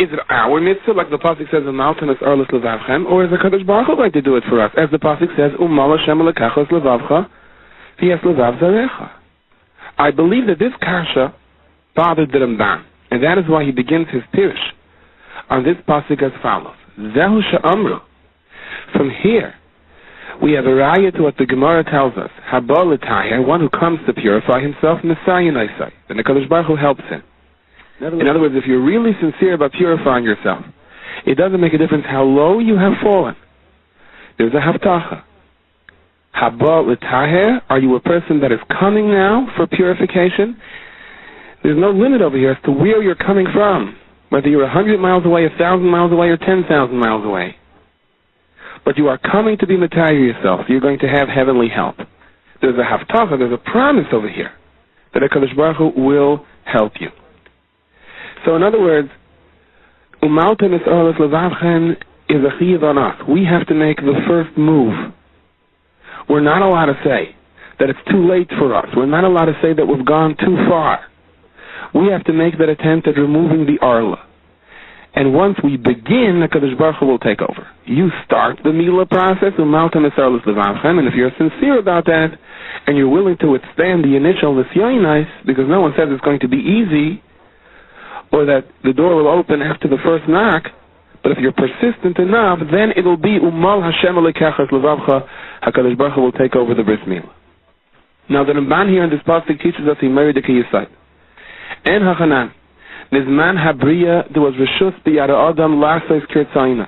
Is it our mitzvah, like the pasuk says, "Umaltem es arlas levavchem," or is the Kadosh Baruch Hu going to do it for us, as the pasuk says, "Umal Hashem Elokecha es levavcha v'yes levav zarecha"? I believe that this kasha bothered the Ramban, and that is why he begins his pirush on this pasuk as follows: Zehu she'amru. From here, we have a raya to what the Gemara tells us: Haba l'taher, one who comes to purify himself, Messiah Naisai. Then the Kadosh Baruch Hu helps him. In other words, if you're really sincere about purifying yourself, it doesn't make a difference how low you have fallen. There's a haftacha. Haba l'taher, are you a person that is coming now for purification? There's no limit over here as to where you're coming from, whether you're 100 miles away, 1,000 miles away, or 10,000 miles away. But you are coming to be matayir yourself. You're going to have heavenly help. There's a haftacha, there's a promise over here that HaKadosh Baruch Hu will help you. So in other words, Umaltem es arlas levavchem is a chiyuv on us. We have to make the first move. We're not allowed to say that it's too late for us. We're not allowed to say that we've gone too far. We have to make that attempt at removing the arla. And once we begin, the HaKadosh Baruch Hu will take over. You start the Milah process, Umaltem es arlas levavchem, and if you're sincere about that, and you're willing to withstand the initial nisyonos, because no one says it's going to be easy, or that the door will open after the first knock, but if you're persistent enough, then it'll be Umal Hashem Elokecha es levavcha, HaKadosh Baruch Hu will take over the bris milah. Now the Ramban here in this pasuk teaches us he married the Kiyasai. En hachanan, nizman habriya, there was reshus b'yara adam lasos kirtzayna.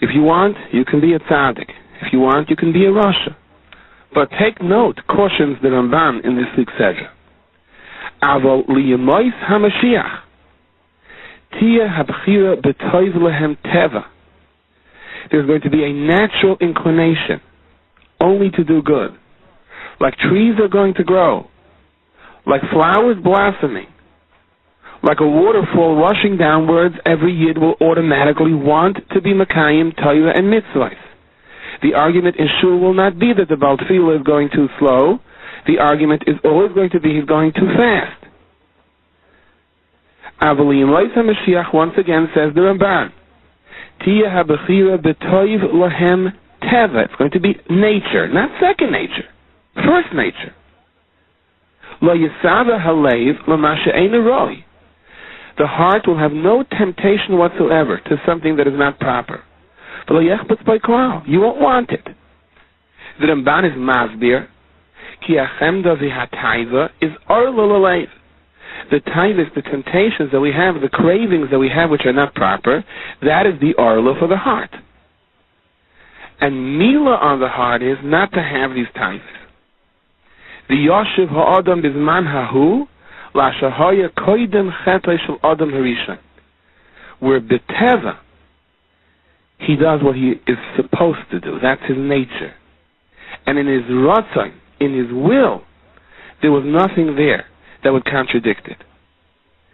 If you want, you can be a tzaddik. If you want, you can be a rasha. But take note, cautions the Ramban in this week's Sedra. Aval liyamois hamashiach, tia habchira b'toiv lehem teva. There's going to be a natural inclination only to do good. Like trees are going to grow, like flowers blossoming, like a waterfall rushing downwards, every yid will automatically want to be Makayim, Torah, and Mitzvahs. The argument in Shul will not be that the Baal Tefillah is going too slow. The argument is always going to be he's going too fast. Avali Imlaisa Mashiach once again says the Ramban, Tia habechira b'toiv lahem teva. It's going to be nature, not second nature, first nature. Lo yisava halev l'ma she'eina roi. The heart will have no temptation whatsoever to something that is not proper. But lo yechbetz by klal. You won't want it. The Ramban is masbir. Ki achemda v'hataiva is arla l'leiv. The taivas, the temptations that we have, the cravings that we have which are not proper, that is the arla for the heart. And milah on the heart is not to have these taivas. The yoshiv ha'adam bizman hahu la shahaya koidem chetay shel adam harishon. Where b'teva, he does what he is supposed to do. That's his nature. And in his ratzon, in his will, there was nothing there that would contradict it.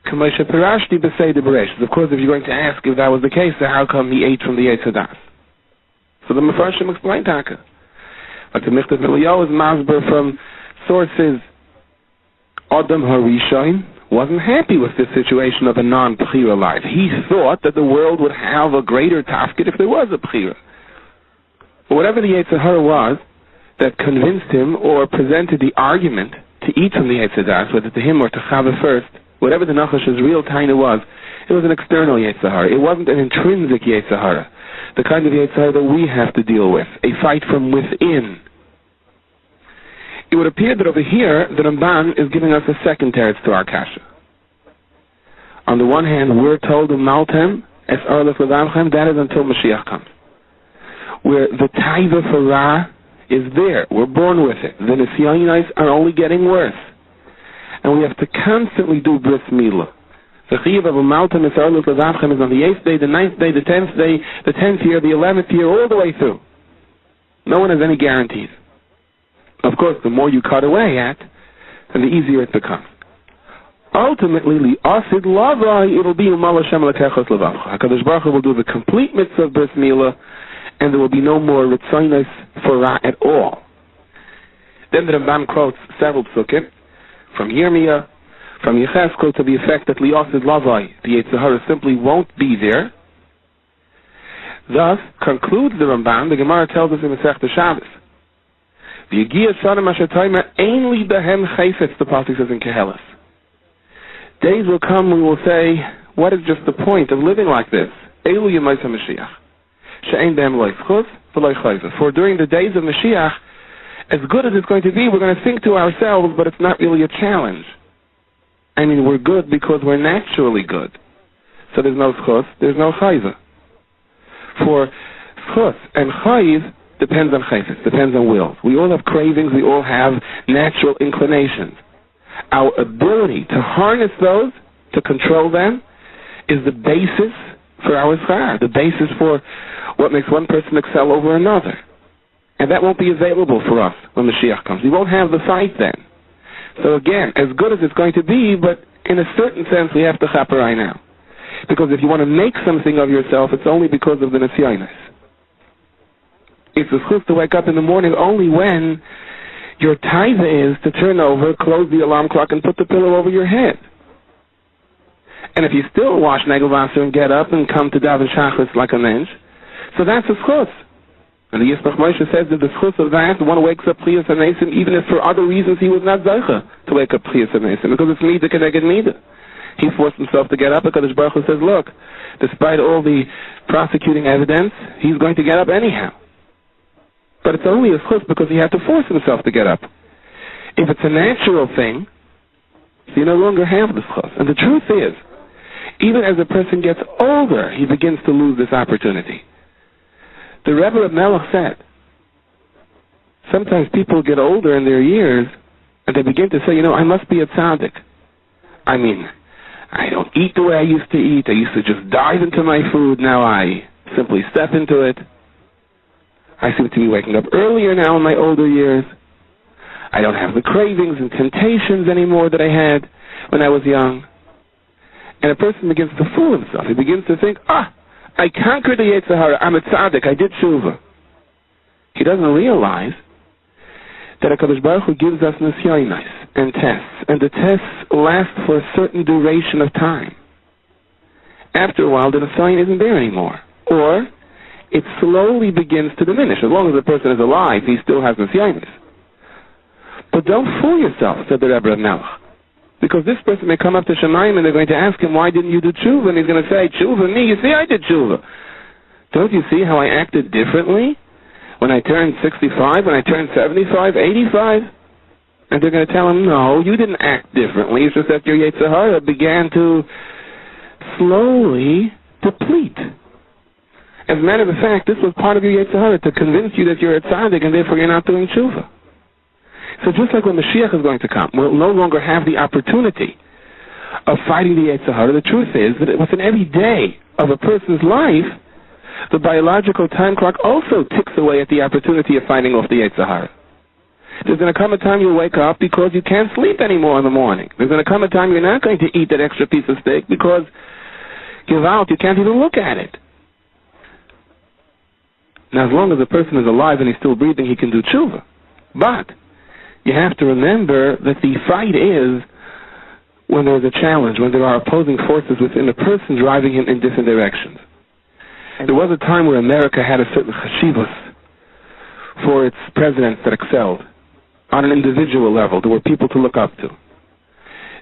Of course, if you're going to ask if that was the case, then how come he ate from the Eitz Hadas? So the Mefarshim explained Taka. But the Michtav Miliyahu is masber from sources. Adam Harishon wasn't happy with this situation of a non-Bechira life. He thought that the world would have a greater tafkid if there was a Bechira. But whatever the Yetzer Hara was that convinced him or presented the argument to eat from the Eitz Hadas, whether to him or to Chava first, whatever the Nachash's real taina was, it was an external Yetzer Hara. It wasn't an intrinsic Yetzer Hara, the kind of Yetzer Hara that we have to deal with, a fight from within. It would appear that over here, the Ramban is giving us a second teretz to our kasha. On the one hand, we're told in Maltem, es arlas levavchem, that is until Mashiach comes. where the taiva for Ra is there. We're born with it. The nisyonos are only getting worse. And we have to constantly do bris milah. The chiyuv of a malta misarlut lezavchem is on the 8th day, the 9th day, the 10th day, the 10th year, the 11th year, all the way through. No one has any guarantees. Of course, the more you cut away at, and the easier it becomes. Ultimately, li'asid lavai, it'll be u'mal Hashem lekechos levavcha. HaKadosh Baruch Hu will do the complete mitzvah of bris milah, and there will be no more ritzonos for Ra at all. Then the Ramban quotes several psukim from Yirmiyah, from Yecheskel, to the effect that li'asid lavai, the Yetzer Hara simply won't be there. Thus, concludes the Ramban, the Gemara tells us in Masechta Shabbos, V'yigiyah shanim asher toimer ein li behem chayfetz, the pasuk says in Kehelas. Days will come when we will say, what is just the point of living like this? Elu yemais HaMashiach. She'ein behem lo yischus v'lo yichayfetz. For during the days of Mashiach, as good as it's going to be, we're going to think to ourselves, but it's not really a challenge. I mean, we're good because we're naturally good. So there's no schus, there's no chayva. For schus and chayv depends on chayfetz, depends on wills. We all have cravings, we all have natural inclinations. Our ability to harness those, to control them, is the basis for our schar, the basis for what makes one person excel over another. And that won't be available for us when Mashiach comes. We won't have the fight then. So again, as good as it's going to be, but in a certain sense we have to chaper right now. Because if you want to make something of yourself, it's only because of the nisyonos. It's a chus to wake up in the morning only when your taiva is to turn over, close the alarm clock, and put the pillow over your head. And if you still wash negelvasser and get up and come to daven shachris like a mensch, so that's a chus. And the Yismach Moshe says that the chus of that, one wakes up Chiyas HaNesim, even if for other reasons he was not zeicha to wake up Chiyas HaNesim, because it's midah keneged midah. He forced himself to get up because Baruch Hu says, look, despite all the prosecuting evidence, he's going to get up anyhow. But it's only a chus because he had to force himself to get up. If it's a natural thing, so you no longer have this chus. And the truth is, even as a person gets older, he begins to lose this opportunity. The Rebbe of Melech said, sometimes people get older in their years, and they begin to say, I must be a tzaddik. I mean, I don't eat the way I used to eat. I used to just dive into my food. Now I simply step into it. I seem to be waking up earlier now in my older years. I don't have the cravings and temptations anymore that I had when I was young. And a person begins to fool himself. He begins to think, I conquered the Yetzer Hara. I'm a tzaddik. I did tshuva. He doesn't realize that HaKadosh Baruch Hu gives us nisyonos and tests, and the tests last for a certain duration of time. After a while, the nisyon isn't there anymore, or it slowly begins to diminish. As long as the person is alive, he still has nisyonos. But don't fool yourself, said the Rebbe of Melech, because this person may come up to Shemayim and they're going to ask him, why didn't you do tshuva? And he's going to say, tshuva, me, you see, I did tshuva. Don't you see how I acted differently when I turned 65, when I turned 75, 85? And they're going to tell him, no, you didn't act differently. It's just that your Yetzer Hara began to slowly deplete. As a matter of fact, this was part of your Yetzer Hara, to convince you that you're a tzaddik and therefore you're not doing tshuva. So just like when Mashiach is going to come, we'll no longer have the opportunity of fighting the Yetzer Hara. The truth is that within every day of a person's life, the biological time clock also ticks away at the opportunity of fighting off the Yetzer Hara. There's going to come a time you'll wake up because you can't sleep anymore in the morning. There's going to come a time you're not going to eat that extra piece of steak because you can't even look at it. Now, as long as a person is alive and he's still breathing, he can do tshuva. But you have to remember that the fight is when there's a challenge, when there are opposing forces within a person driving him in different directions. There was a time where America had a certain chashivus for its presidents that excelled. On an individual level, there were people to look up to.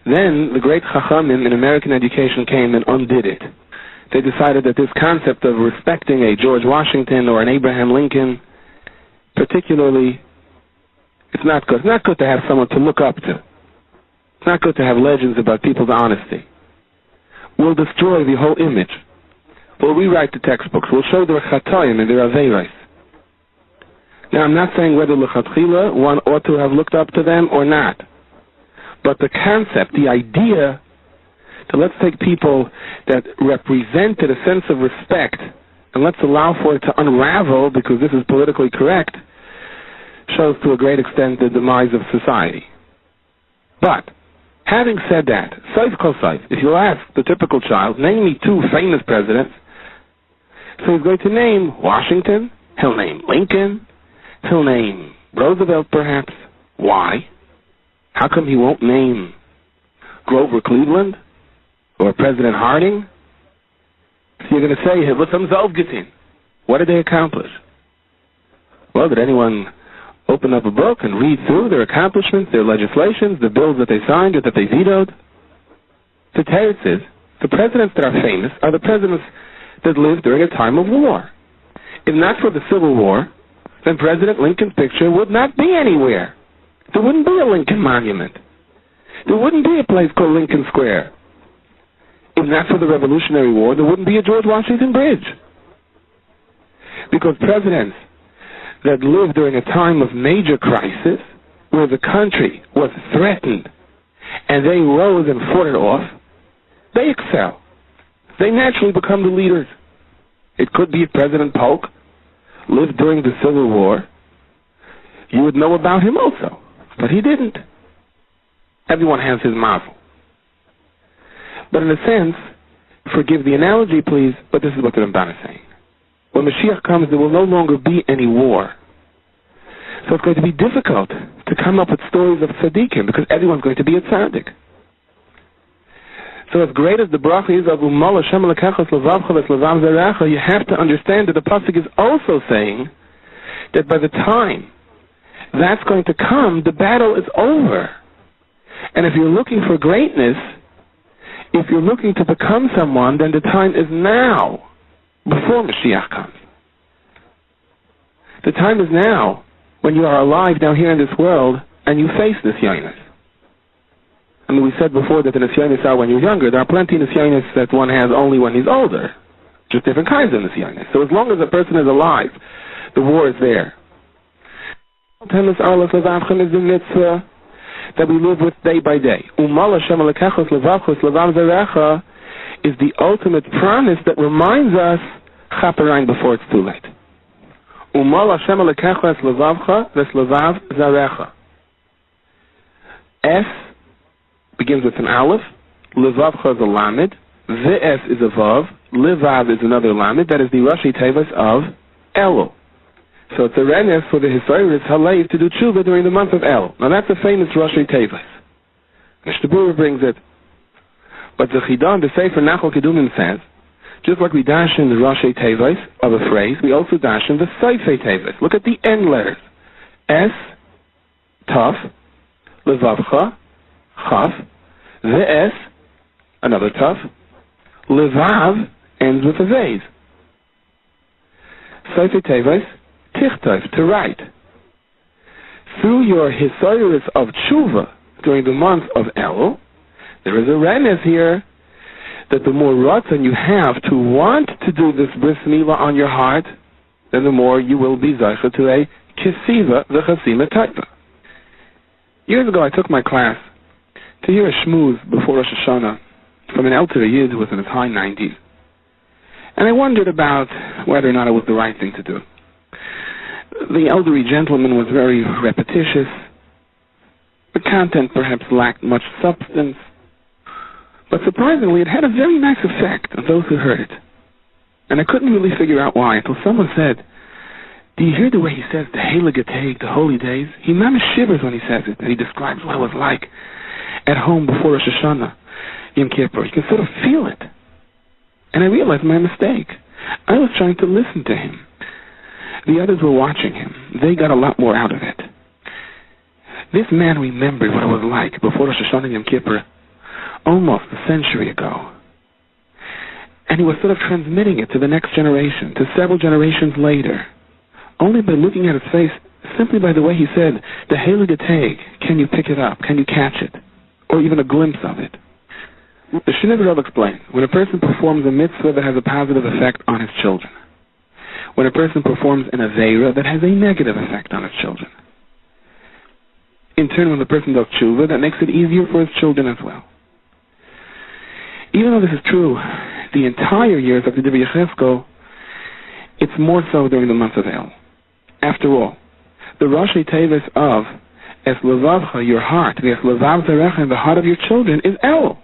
Then the great chachamim in American education came and undid it. They decided that this concept of respecting a George Washington or an Abraham Lincoln, particularly, it's not good. It's not good to have someone to look up to. It's not good to have legends about people's honesty. We'll destroy the whole image. We'll rewrite the textbooks. We'll show their chatoim and their aveiros. Now, I'm not saying whether l'chatchila one ought to have looked up to them or not. But the concept, the idea that let's take people that represented a sense of respect and let's allow for it to unravel because this is politically correct, shows to a great extent the demise of society. But, having said that, Saif Kol Saif, if you ask the typical child, name me two famous presidents, so he's going to name Washington, he'll name Lincoln, he'll name Roosevelt perhaps. Why? How come he won't name Grover Cleveland or President Harding? So you're going to say, what's some Zalfgetin? What did they accomplish? Well, did anyone open up a book and read through their accomplishments, their legislations, the bills that they signed or that they vetoed? The teretz is, the presidents that are famous are the presidents that lived during a time of war. If not for the Civil War, then President Lincoln's picture would not be anywhere. There wouldn't be a Lincoln Monument. There wouldn't be a place called Lincoln Square. If not for the Revolutionary War, there wouldn't be a George Washington Bridge. Because presidents that lived during a time of major crisis, where the country was threatened, and they rose and fought it off, they excel. They naturally become the leaders. It could be if President Polk lived during the Civil War. You would know about him also, but he didn't. Everyone has his mazel. But in a sense, forgive the analogy, please, but this is what the Ramban is saying. When Mashiach comes, there will no longer be any war. So it's going to be difficult to come up with stories of tzaddikim because everyone's going to be a tzaddik. So as great as the bracha is of Umal Hashem Lekechos Levavcha Veslevav Zarecha, you have to understand that the pasuk is also saying that by the time that's going to come, the battle is over. And if you're looking for greatness, if you're looking to become someone, then the time is now, before Mashiach comes. The time is now, when you are alive down here in this world, and you face nisyonis. I mean, we said before that the nisyonis are when you're younger. There are plenty of nisyonis that one has only when he's older. Just different kinds of nisyonis. So as long as a person is alive, the war is there. Temes Arles Levavchem is the mitzvah that we live with day by day. Umal Hashem Lekechos Levavchos Levav Zarecha is the ultimate promise that reminds us chaperein before it's too late. Umal Hashem Lekechos Levavcha Veslevav Zarecha. S begins with an aleph, Levavcha is a lamed, V'es is a vav, Levav is another lamed, that is the Rashi Tevis of Elul. So it's a renes for the Hisoris Haleiv to do tshuva during the month of El. Now that's a famous Rashi Tevis. Mishtabura brings it. But the Chidan, the Sefer Nachal Kedumim says, just like we dash in the Rashi Tevis of a phrase, we also dash in the Seifei Tevis. Look at the end letters. S, Taf, Levavcha, Chaf, V'es, another Taf, Levav ends with a Vez. Seifei Tevis, Tichtov, to write. Through your Hisoris of Tshuva during the month of Elul, there is a remes here that the more ratzon you have to want to do this bris milah on your heart, then the more you will be zeicha to a kisiva v'chasima taiva. Years ago I took my class to hear a shmooze before Rosh Hashanah from an elder yid who was in his high 90s. And I wondered about whether or not it was the right thing to do. The elderly gentleman was very repetitious. The content perhaps lacked much substance. But surprisingly, it had a very nice effect on those who heard it. And I couldn't really figure out why until someone said, do you hear the way he says the Heilige Tag, the holy days? He mamish shivers when he says it, and he describes what it was like at home before Rosh Hashanah, Yom Kippur. You can sort of feel it. And I realized my mistake. I was trying to listen to him. The others were watching him. They got a lot more out of it. This man remembered what it was like before Rosh Hashanah Yom Kippur almost a century ago. And he was sort of transmitting it to the next generation, to several generations later. Only by looking at his face, simply by the way he said, the Heilige Tag, can you pick it up? Can you catch it? Or even a glimpse of it? The Shnei Rav explains, when a person performs a mitzvah that has a positive effect on his children, when a person performs an aveira that has a negative effect on his children. In turn, when the person does tshuva, that makes it easier for his children as well. Even though this is true the entire years of the Divrei Yechezkel, it's more so during the month of El. After all, the Rashi Tevis of Es Levavcha, your heart, the Es Levav Zarecha, the heart of your children, is El.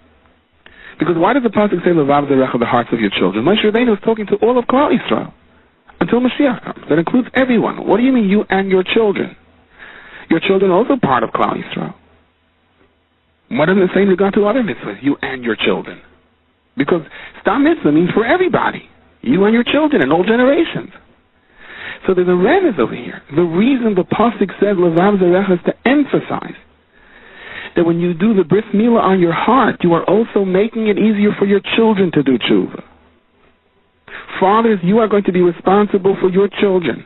Because why does the pasuk say Levav Zarecha, the hearts of your children? Moshe Rabbeinu is talking to all of Klal Yisrael until Mashiach comes. That includes everyone. What do you mean, you and your children? Your children are also part of Klal Yisrael. Why doesn't it say in regard to other mitzvahs, you and your children? Because Stam mitzvah means for everybody, you and your children in all generations. So there's a remez over here. The reason the pasuk says Levav Zarecha is to emphasize that when you do the bris milah on your heart, you are also making it easier for your children to do tshuva. Fathers, you are going to be responsible for your children,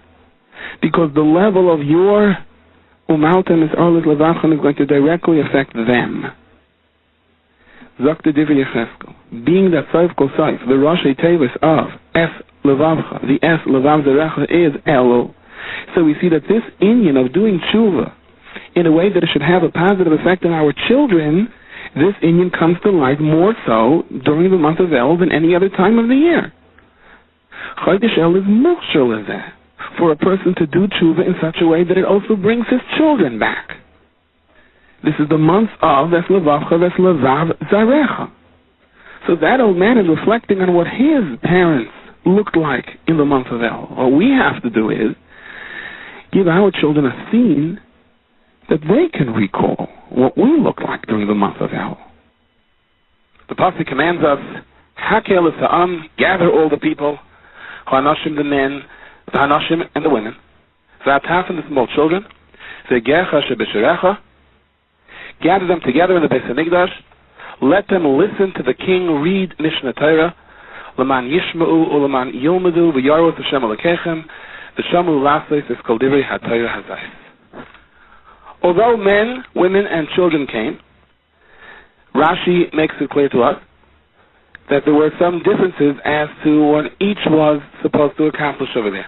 because the level of your umaltem is arlis levavchem is going to directly affect them. Zakta Divrei Yechezkel, being that Saif Kol Saif, the Rashi Tevis of Es Levavcha, the Es Levav Zarecha is Elo. So we see that this inyan of doing tshuva in a way that it should have a positive effect on our children, this inyan comes to light more so during the month of El than any other time of the year. Chodesh El is muchshel lezeh, for a person to do tshuva in such a way that it also brings his children back. This is the month of Es Levavcha, Es Levav Zarecha. So that old man is reflecting on what his parents looked like in the month of El. What we have to do is give our children a scene that they can recall what we look like during the month of El. The pasuk commands us, Hakel Sa'am, gather all the people, Ha'anashim, the men, the Hanashim and the women, Za'ataf and the small children, Ze'gecha she'b'sherecha, gather them together in the Beis HaMikdash, let them listen to the king read Mishnah Torah, L'man yishma'u u'leman yilmadu v'yaru Hashem Elokeichem, v'shamu l'asais es kol divrei ha'Torah hazayis. Although men, women, and children came, Rashi makes it clear to us that there were some differences as to what each was supposed to accomplish over there.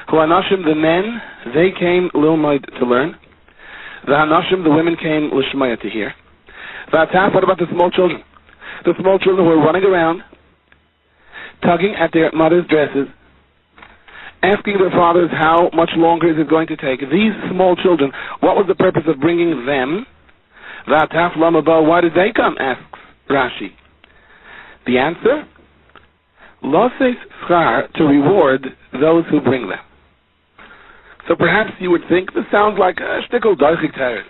Ha'anashim, the men, they came lilmoid to learn. The Hanashim, the women, came lishmaya to hear. V'ataf, what about the small children? The small children who were running around, tugging at their mothers' dresses, asking their fathers how much longer is it going to take. These small children, what was the purpose of bringing them? V'ataf lamaba, why did they come, asks Rashi. The answer? Loses schar, to reward those who bring them. So perhaps you would think this sounds like a shtickle doichik teres.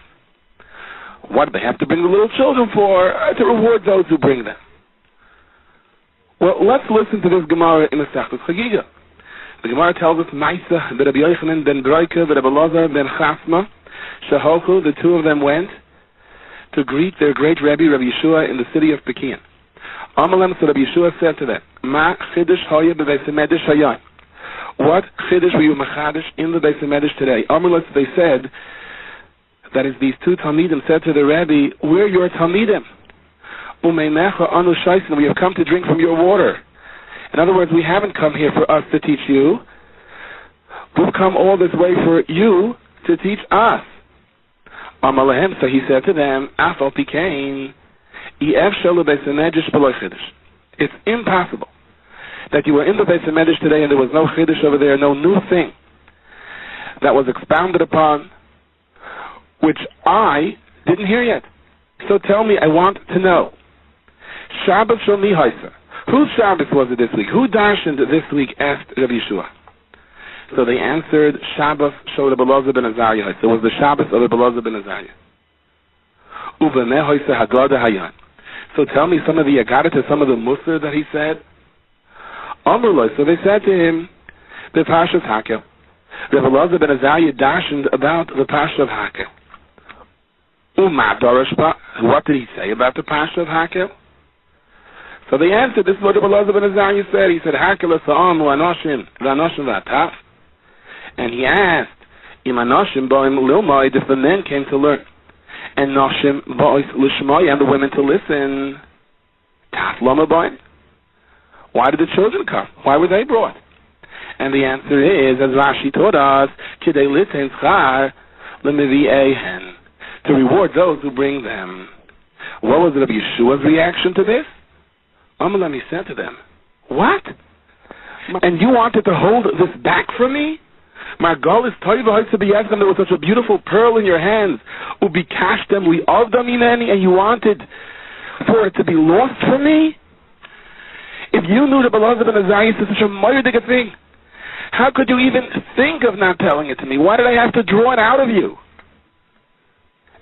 What do they have to bring the little children for? To reward those who bring them. Well, let's listen to this Gemara in the Masechtas Chagiga. The Gemara tells us, Maisa, the Rabbi Yochanan ben Broika, the Rabbi Lazar ben Chasma, Shahoku, the two of them went to greet their great Rabbi, Rabbi Yeshua, in the city of Pekin. Amalem, so Rabbi Yeshua said to them, Ma chidush hoya bebeis hamedrash hayom. What chiddush were you machadish in the Beis HaMikdash today? Amalem, they said, that is, these two Talmidim said to the Rabbi, we're your Talmidim. Umeimecha anu shaisen, we have come to drink from your water. In other words, we haven't come here for us to teach you. We've come all this way for you to teach us. Amalehem, so he said to them, Afal pikein, ef shelu Beis HaMikdash b'lo chiddush. It's impossible that you were in the Beis HaMikdash today and there was no chiddush over there, no new thing that was expounded upon, which I didn't hear yet. So tell me, I want to know. Shabbos shel mi haisa. Whose Shabbos was it this week? Who darshaned this week? Asked Rabbi Yeshua. So they answered, Shabbos shel Rabbi Elazar ben Azariah. So it was the Shabbos of Rabbi Elazar ben Azariah. Uvemeh haisa haggadah hayan. So tell me some of the Agadah, some of the Musar that he said. Amrullah, so they said to him, the Parsha of Hakel. Rabbi Elazar ben Azariah darshaned about the Parsha of Hakel. What did he say about the Parsha of Hakel? So they answered, this is what Rabbi Elazar ben Azariah said. He said, Hakel esa'am u'anoshim v'anoshim. And he asked, Im anoshim ba'im lilmai, if the men came to learn, and noshim ba'is lishmai, and the women to listen, taf lama ba'im. Why did the children come? Why were they brought? And the answer is, as Rashi taught us, Kidei liten schar lemevi'ehen, to reward those who bring them. What was Rabbi Yeshua's reaction to this? Amalami said to them, what? And you wanted to hold this back from me? My goal is there was such a beautiful pearl in your hands. Ubikashtem li'avdam imeni, and you wanted for it to be lost from me? If you knew that Belazar ben Azariah is such a moirdig thing, how could you even think of not telling it to me? Why did I have to draw it out of you?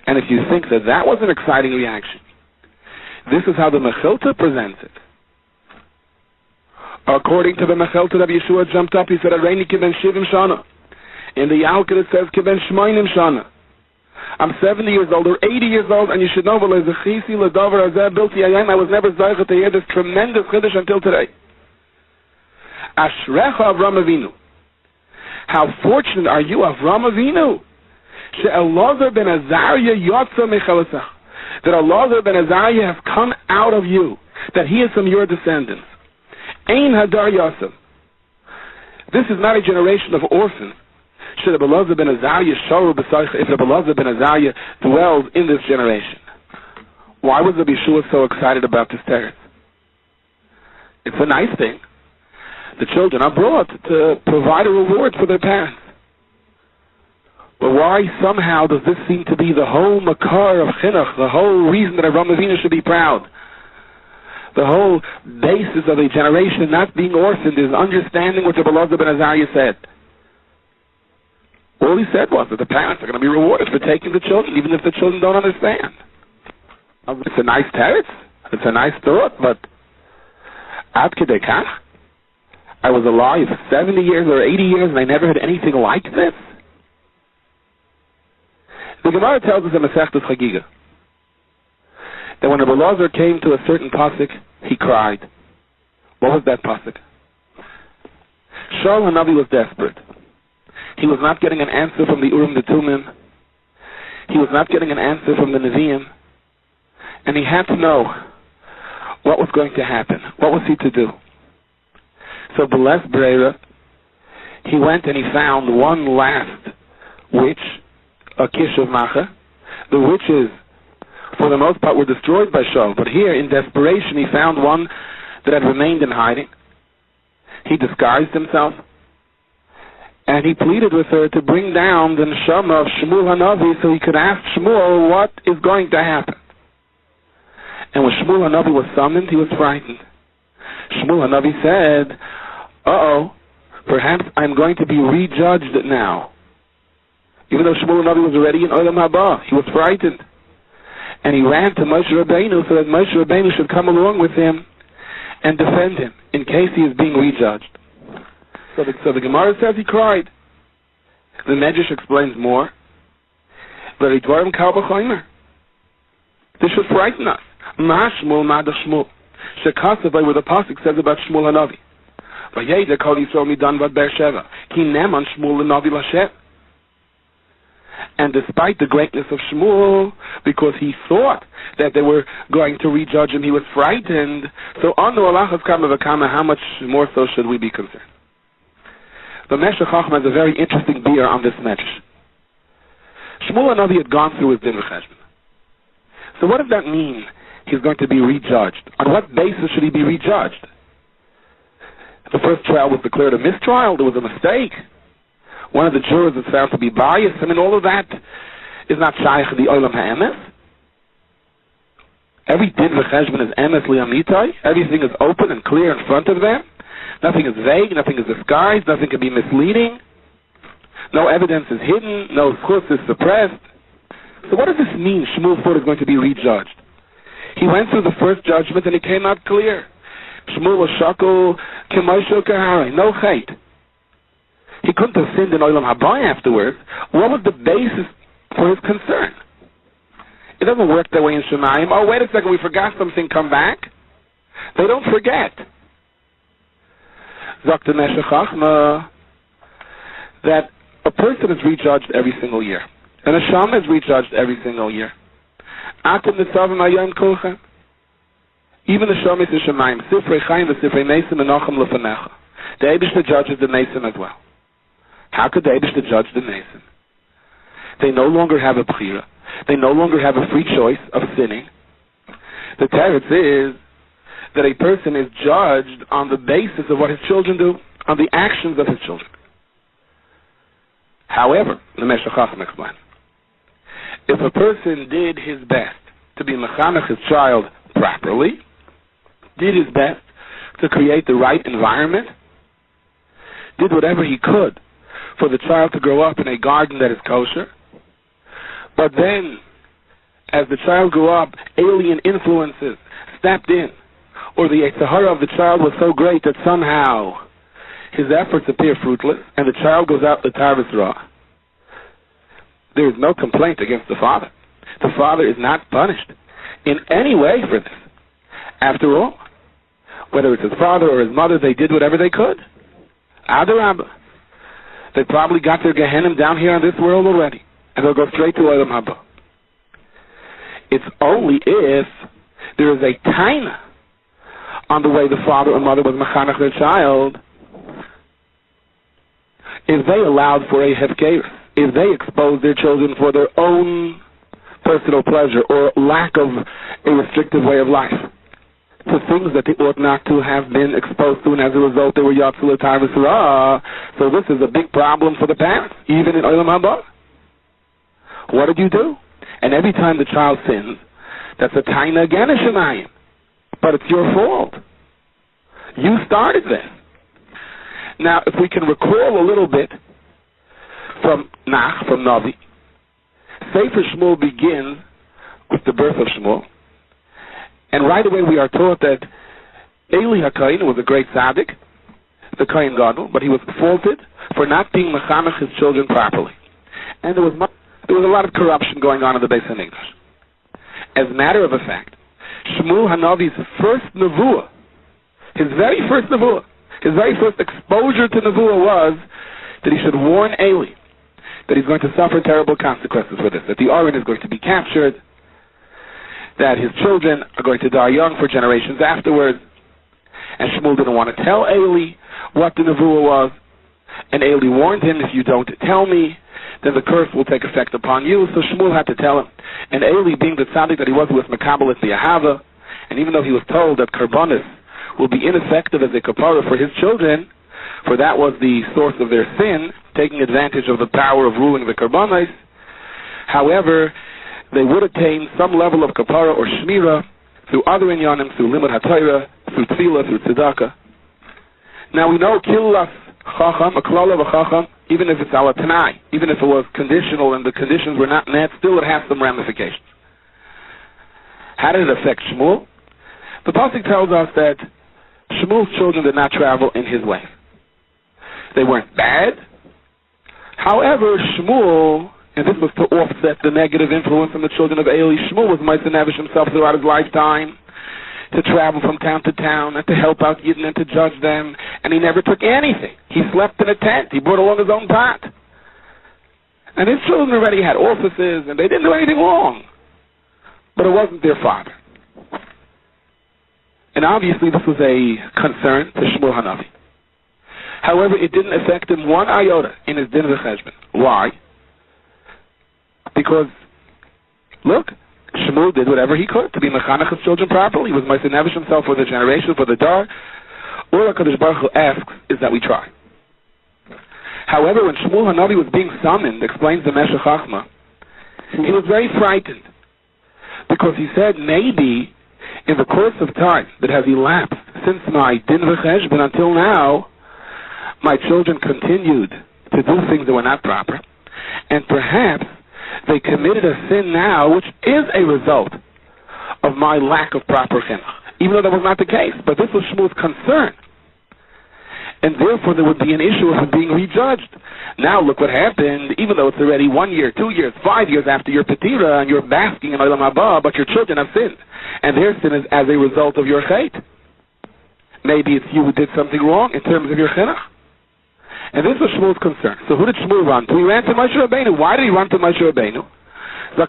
And if you think that that was an exciting reaction, this is how the Mechilta presents it. According to the Mechilta, Rabbi Yeshua jumped up. He said, "Areini kiben shivim shana." In the Yalkut it says, "Kiben shmoinim shana." I'm 70 years old or 80 years old, and you should know, I was never zeicha to hear this tremendous chiddush until today. Ashrecha Avram Avinu. How fortunate are you, Avram Avinu? She'elazar ben Azariah yotza mechalasach. That Elazar ben Azariah has come out of you. That he is from your descendants. Ein hadar yosef. This is not a generation of orphans. Should Elazar ben Azariah shoru b'saycha, if Elazar ben Azariah dwells in this generation? Why was Rabbi Yeshua so excited about this teretz? It's a nice thing. The children are brought to provide a reward for their parents. But why somehow does this seem to be the whole makar of chinuch, the whole reason that Avram Avinu should be proud? The whole basis of a generation not being orphaned is understanding what Elazar ben Azariah said. All he said was that the parents are going to be rewarded for taking the children, even if the children don't understand. It's a nice teretz, it's a nice thought, but ad kedei kach, I was alive 70 years or 80 years and I never heard anything like this. The Gemara tells us in Masechtas Chagiga that when Rabbi Elazar came to a certain pasuk, he cried. What was that pasuk? Shaul HaNavi was desperate. He was not getting an answer from the Urim the Tumim. He was not getting an answer from the Nevi'im. And he had to know what was going to happen. What was he to do? So Beles Breira, he went and he found one last witch, a Kishav Macha. The witches, for the most part, were destroyed by Shaul. But here, in desperation, he found one that had remained in hiding. He disguised himself. And he pleaded with her to bring down the neshama of Shmuel HaNavi so he could ask Shmuel what is going to happen. And when Shmuel HaNavi was summoned, he was frightened. Shmuel HaNavi said, perhaps I'm going to be rejudged now. Even though Shmuel HaNavi was already in Olam Haba, he was frightened. And he ran to Moshe Rabbeinu so that Moshe Rabbeinu should come along with him and defend him in case he is being rejudged. So the Gemara says he cried. The Medrash explains more. This should frighten us. Ma Shmuel Mada Shmuel. Shekasavai, where the pasuk says about Shmuel HaNavi. Vayeda kol Yisrael midan vad Beersheva. Ki neman Shmuel HaNavi l'Hashem. And despite the greatness of Shmuel, because he thought that they were going to rejudge him, he was frightened. So anu alachas kama v'kama, how much more so should we be concerned? The Meshech Chochmah has a very interesting beer on this medrash. Shmuel HaNavi had gone through his din v'cheshbon. So what does that mean? He's going to be rejudged. On what basis should he be rejudged? The first trial was declared a mistrial. There was a mistake. One of the jurors is found to be biased. I mean, all of that is not shaykh the olam ha'emes. Every din v'cheshbon is emes li'amitai. Everything is open and clear in front of them. Nothing is vague. Nothing is disguised. Nothing can be misleading. No evidence is hidden. No schus is suppressed. So what does this mean? Shmuel thought is going to be rejudged. He went through the first judgment and it came out clear. Shmuel was shakol k'moshe kahare, no chait. He couldn't have sinned in Olam Haba afterwards. What was the basis for his concern? It doesn't work that way in Shemayim. Oh, wait a second, we forgot something, come back. They don't forget. Zok the Meshech Chochmah that a person is rejudged every single year. And a Shama is rejudged every single year. Atem netzavim hayom kulchem. Even the Shomis in Shemayim, Sifrei Chaim v'Sifrei Mesim enochem lefanecha. The Eibishter judges the Mason as well. How could the Eibishter judge the Mason? They no longer have a bchira. They no longer have a free choice of sinning. The teretz is that a person is judged on the basis of what his children do, on the actions of his children. However, the Meshech Chacham explains, if a person did his best to be mechanech his child properly, did his best to create the right environment, did whatever he could for the child to grow up in a garden that is kosher, but then, as the child grew up, alien influences stepped in, or the Yetzirah of the child was so great that somehow his efforts appear fruitless, and the child goes out the tarvis ra. There is no complaint against the father. The father is not punished in any way for this. After all, whether it's his father or his mother, they did whatever they could. Adarabba. They probably got their Gehenim down here in this world already, and they'll go straight to Olam Haba. It's only if there is a taina on the way the father or mother was mechanech their child, if they allowed for a hefker, if they exposed their children for their own personal pleasure or lack of a restrictive way of life to things that they ought not to have been exposed to, and as a result they were yatzul tarvis ra. So this is a big problem for the parents, even in Olam Haba. What did you do? And every time the child sins, that's a taina again of Shemayim. But it's your fault. You started this. Now, if we can recall a little bit from Navi, Sefer Shmuel begins with the birth of Shmuel, and right away we are taught that Eli HaKayin was a great tzaddik, the Kayin Gadol, but he was faulted for not being mechanech his children properly. And there was a lot of corruption going on in the Beis HaMikdash. As a matter of a fact, Shmuel Hanavi's first nevuah, his very first exposure to nevuah was that he should warn Eli that he's going to suffer terrible consequences for this, that the Aron is going to be captured, that his children are going to die young for generations afterwards. And Shmuel didn't want to tell Eli what the nevuah was, and Eli warned him, if you don't tell me, then the curse will take effect upon you. So Shmuel had to tell him. And Eli, being the tzaddik that he was mekabel the ahava, and even though he was told that karbonis will be ineffective as a kapara for his children, for that was the source of their sin, taking advantage of the power of ruling the karbonis, however, they would attain some level of kapara or shmira through other inyanim, through limud haTorah, through tefillah, through tzedakah. Now we know killas chacham, a klal of a chacham, even if it's ala tanai, even if it was conditional and the conditions were not met, still it has some ramifications. How did it affect Shmuel? The pasuk tells us that Shmuel's children did not travel in his way. They weren't bad. However, Shmuel, and this was to offset the negative influence on the children of Eli, Shmuel was Meiser Nevish himself throughout his lifetime to travel from town to town and to help out Yidden and to judge them, and he never took anything. He slept in a tent. He brought along his own pot. And his children already had offices, and they didn't do anything wrong. But it wasn't their father. And obviously this was a concern to Shmuel Hanavi. However, it didn't affect him one iota in his din v'cheshbon. Why? Because, look, Shmuel did whatever he could to be mechanech his children properly. He was Meiser Nevish himself for the generation, for the dar. All HaKadosh Baruch Hu asks is that we try. However, when Shmuel Hanavi was being summoned, explains the Meshech Chachma, he was very frightened because he said, maybe in the course of time that has elapsed since my din v'cheshbon until now, my children continued to do things that were not proper, and perhaps they committed a sin now which is a result of my lack of proper chinuch, even though that was not the case. But this was Shmuel's concern, and therefore there would be an issue of him being rejudged. Now look what happened, even though it's already 1 year, 2 years, 5 years after your petira, and you're basking in Olam Haba, but your children have sinned, and their sin is as a result of your chait. Maybe it's you who did something wrong in terms of your chinuch. And this was Shmuel's concern. So who did Shmuel run to? He ran to Moshe Rabbeinu. Why did he run to Moshe Rabbeinu? The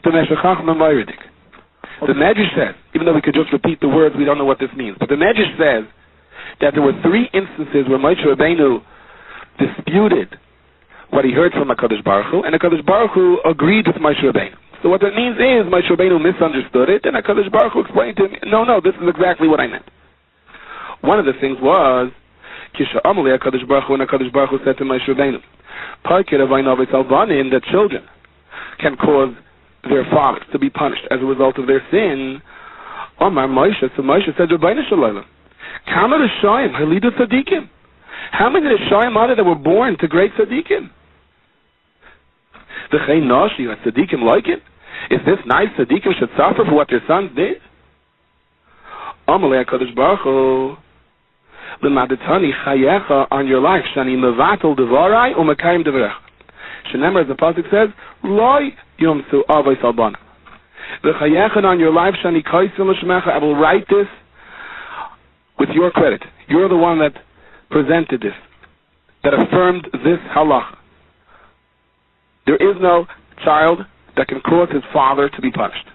Medrash says, even though we could just repeat the words, we don't know what this means. But the Medrash says that there were 3 instances where Moshe Rabbeinu disputed what he heard from HaKadosh Baruch Hu, and HaKadosh Baruch Hu agreed with Moshe Rabbeinu. So what that means is Moshe Rabbeinu misunderstood it, and HaKadosh Baruch Hu explained to him, no, this is exactly what I meant. One of the things was, Kisha Amalei HaKadosh Baruch Hu, and HaKadosh Baruch Hu said to Moshe Rabbeinu, that children can cause their fathers to be punished as a result of their sin. Omar Moshe, so Moshe said, Rabbeinu Shalom, Kama Rishayim, Halidu Tzadikim. How many Rishayim are there that were born to great Tzadikim? The Chei Noshi, you had Tzadikim like it? Is this nice Tzadikim should suffer for what their sons did? Amalei HaKadosh Baruch Hu, L'madatani chayecha on your life, Shani mevatel devarai u'mekayim devarech. Shenemar, as the pasuk says, Loi yomsu avos albana. L'chayecha on your life, Shani kaisim l'shmecha, I will write this with your credit. You're the one that presented this, that affirmed this halacha. There is no child that can cause his father to be punished.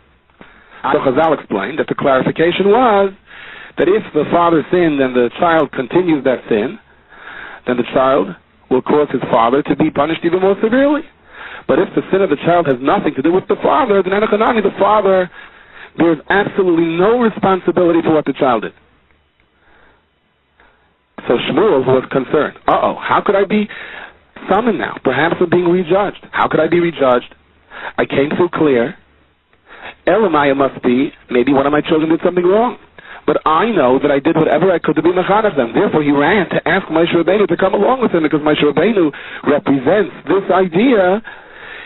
So Chazal explained that the clarification was that if the father sinned and the child continues that sin, then the child will cause his father to be punished even more severely. But if the sin of the child has nothing to do with the father, then the father bears absolutely no responsibility for what the child did. So Shmuel was concerned. How could I be summoned now? Perhaps I'm being rejudged. How could I be rejudged? I came through clear. Elamaya must be, maybe one of my children did something wrong. But I know that I did whatever I could to be mechanech them. Therefore, he ran to ask Moshe Rabbeinu to come along with him, because Moshe Rabbeinu represents this idea.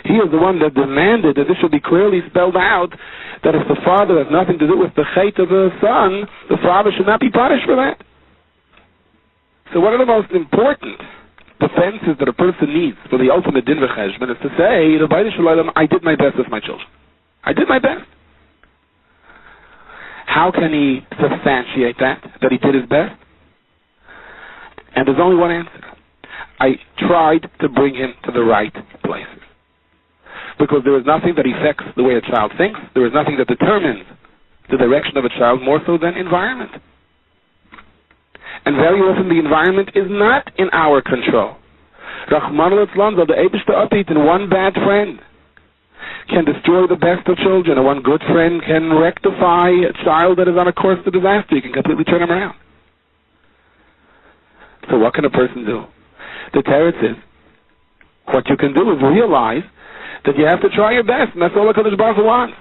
He is the one that demanded that this should be clearly spelled out, that if the father has nothing to do with the chait of the son, the father should not be punished for that. So one of the most important defenses that a person needs for the ultimate din v'cheshbon is to say, I did my best with my children. I did my best. How can he substantiate that he did his best? And there's only one answer. I tried to bring him to the right places. Because there is nothing that affects the way a child thinks. There is nothing that determines the direction of a child more so than environment. And very often the environment is not in our control. Rachmana litzlan, the Eibishter upbeat, and one bad friend can destroy the best of children, and one good friend can rectify a child that is on a course to disaster. You can completely turn him around. So what can a person do? The teretz is, what you can do is realize that you have to try your best, and that's all HaKadosh Baruch Hu wants.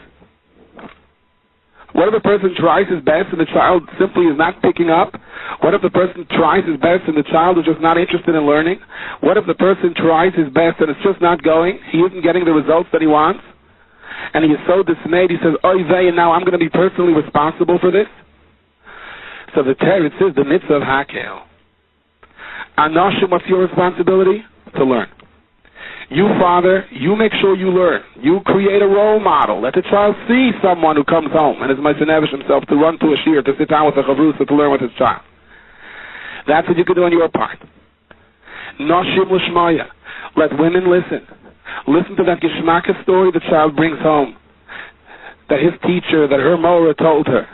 What if a person tries his best and the child simply is not picking up? What if the person tries his best and the child is just not interested in learning? What if the person tries his best and it's just not going? He isn't getting the results that he wants? And he is so dismayed, he says, oy vey, and now I'm going to be personally responsible for this? So the teretz is the mitzvah of hakel. Anoshim, what's your responsibility? To learn. You, father, you make sure you learn. You create a role model. Let the child see someone who comes home and is Ma'asenevish himself to run to a shir, to sit down with a chavrusa, to learn with his child. That's what you can do on your part. Noshim l'shmaya. Let women listen. Listen to that geschmacka story the child brings home, that his teacher, that her mora told her.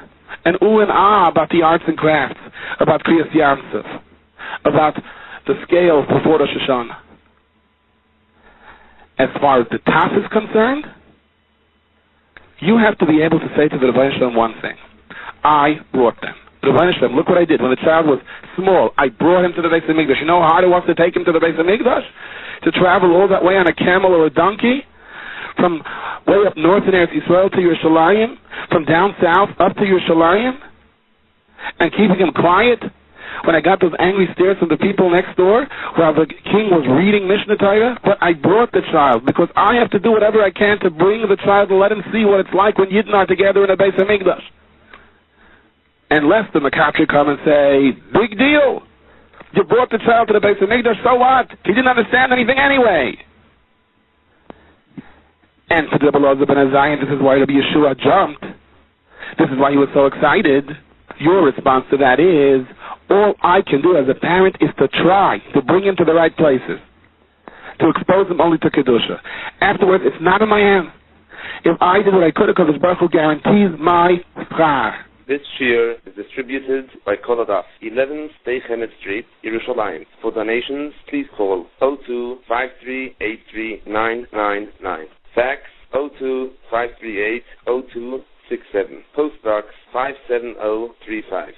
And and ah about the arts and crafts, about Kriyas Yamsuf, about the scales before Rosh Hashanah. As far as the taf is concerned, you have to be able to say to the Rebbeinu Shalom one thing. I brought them. Rebbeinu Shalom, look what I did. When the child was small, I brought him to the Beis HaMikdash. You know how hard it was to take him to the Beis HaMikdash? To travel all that way on a camel or a donkey? From way up north in Eretz Yisrael to Yerushalayim? From down south up to Yerushalayim? And keeping him quiet? When I got those angry stares from the people next door while the king was reading Mishnah Torah? But I brought the child because I have to do whatever I can to bring the child and let him see what it's like when Yidden are together in a Beis HaMikdash. Unless the Makatri come and say, big deal. You brought the child to the Beis HaMikdash, so what? He didn't understand anything anyway. And for the Belazar ben Azayin, this is why Rabbi Yeshua jumped. This is why he was so excited. Your response to that is, all I can do as a parent is to try to bring him to the right places, to expose him only to Kedusha. Afterwards, it's not in my hands. If I did what I could, because Baruch Hu guarantees my schar. This shiur is distributed by Kolodas, 11 Stay Chemet Street, Yerushalayim. For donations, please call 02-5383999. Fax 02-538-0267. Post Box 57035.